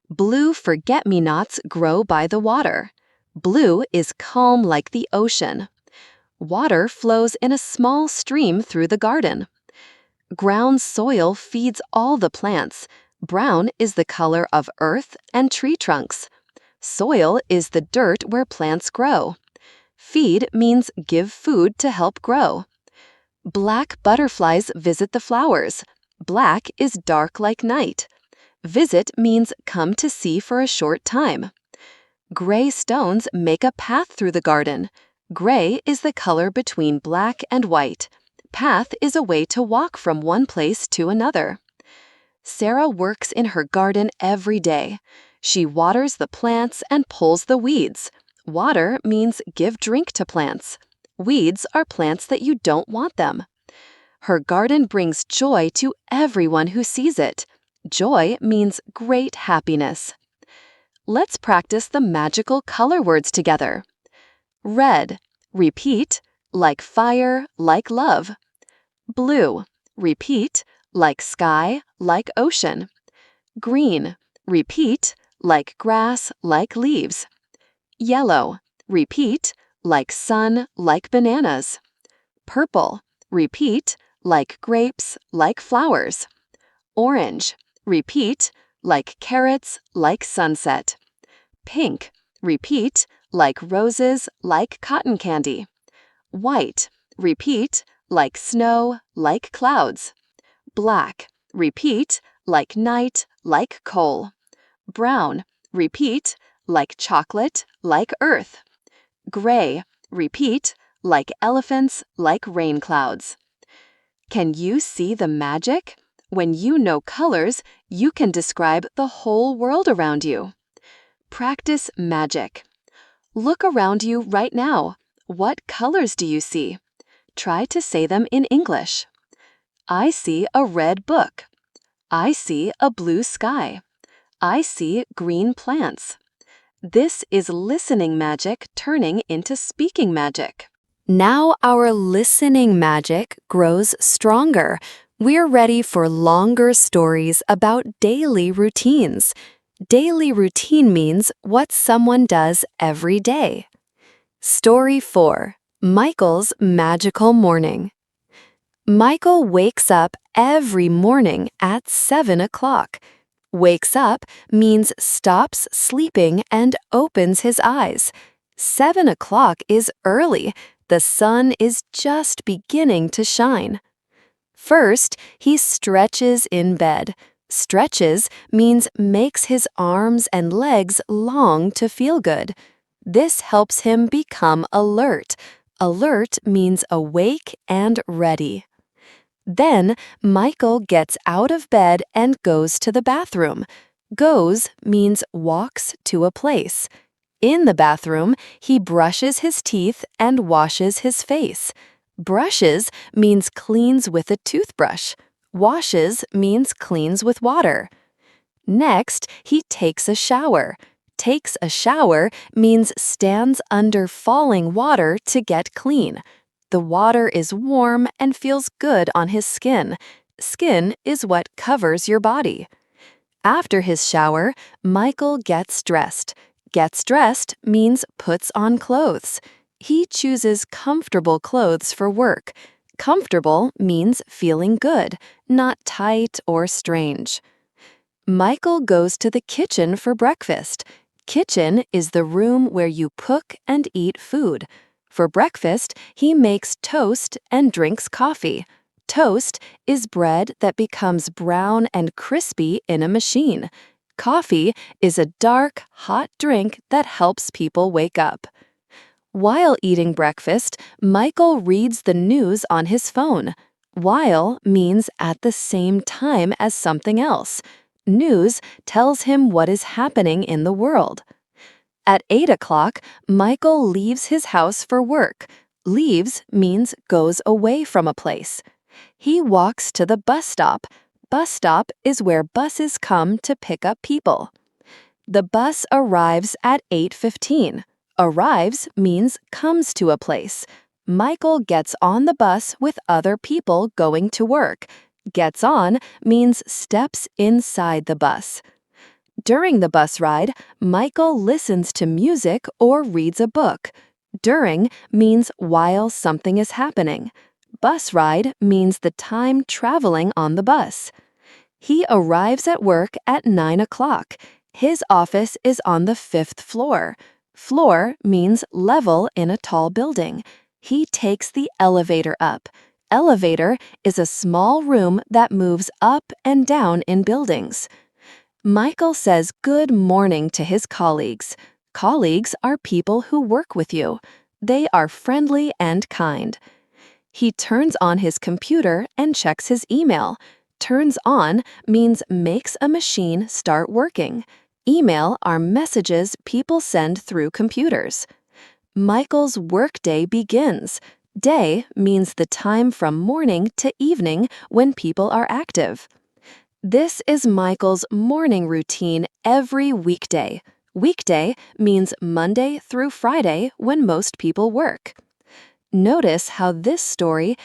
Blue forget-me-nots grow by the water. Blue is calm like the ocean. Water flows in a small stream through the garden. Ground soil feeds all the plants. Brown is the color of earth and tree trunks. Soil is the dirt where plants grow. Feed means give food to help grow. Black butterflies visit the flowers. Black is dark like night. Visit means come to see for a short time. Gray stones make a path through the garden. Gray is the color between black and white. Path is a way to walk from one place to another. Sarah works in her garden every day. She waters the plants and pulls the weeds. Water means give drink to plants. Weeds are plants that you don't want them. Her garden brings joy to everyone who sees it. Joy means great happiness. Let's practice the magical color words together. Red. Repeat, like fire, like love. Blue. Repeat, like sky, like ocean. Green. Repeat, like grass, like leaves. Yellow. Repeat, like sun, like bananas. Purple. Repeat, like grapes, like flowers. Orange. Repeat, like carrots, like sunset. Pink. Repeat, like roses, like cotton candy. White. Repeat, like snow, like clouds. Black. Repeat, like night, like coal. Brown. Repeat, like chocolate, like earth. Gray. Repeat, like elephants, like rain clouds. Can you see the magic? When you know colors, you can describe the whole world around you. Practice magic. Look around you right now. What colors do you see? Try to say them in English. I see a red book. I see a blue sky. I see green plants. This is listening magic turning into speaking magic. Now our listening magic grows stronger. We're ready for longer stories about daily routines. Daily routine means what someone does every day. Story 4. Michael's Magical Morning. Michael wakes up every morning at 7 o'clock. Wakes up means stops sleeping and opens his eyes. 7 o'clock is early. The sun is just beginning to shine. First, he stretches in bed. Stretches means makes his arms and legs long to feel good. This helps him become alert. Alert means awake and ready. Then, Michael gets out of bed and goes to the bathroom. Goes means walks to a place. In the bathroom, he brushes his teeth and washes his face. Brushes means cleans with a toothbrush. Washes means cleans with water. Next, he takes a shower. Takes a shower means stands under falling water to get clean. The water is warm and feels good on his skin. Skin is what covers your body. After his shower, Michael gets dressed. Gets dressed means puts on clothes. He chooses comfortable clothes for work. Comfortable means feeling good, not tight or strange. Michael goes to the kitchen for breakfast. Kitchen is the room where you cook and eat food. For breakfast, he makes toast and drinks coffee. Toast is bread that becomes brown and crispy in a machine. Coffee is a dark, hot drink that helps people wake up. While eating breakfast, Michael reads the news on his phone. While means at the same time as something else. News tells him what is happening in the world. At 8 o'clock, Michael leaves his house for work. Leaves means goes away from a place. He walks to the bus stop. Bus stop is where buses come to pick up people. The bus arrives at 8:15. Arrives means comes to a place. Michael gets on the bus with other people going to work. Gets on means steps inside the bus. During the bus ride, Michael listens to music or reads a book. During means while something is happening. Bus ride means the time traveling on the bus. He arrives at work at 9 o'clock. His office is on the 5th floor. Floor means level in a tall building. He takes the elevator up. Elevator is a small room that moves up and down in buildings. Michael says good morning to his colleagues. Colleagues are people who work with you. They are friendly and kind. He turns on his computer and checks his email. Turns on means makes a machine start working. Email are messages people send through computers. Michael's workday begins. Day means the time from morning to evening when people are active. This is Michael's morning routine every weekday. Weekday means Monday through Friday when most people work. Notice how this story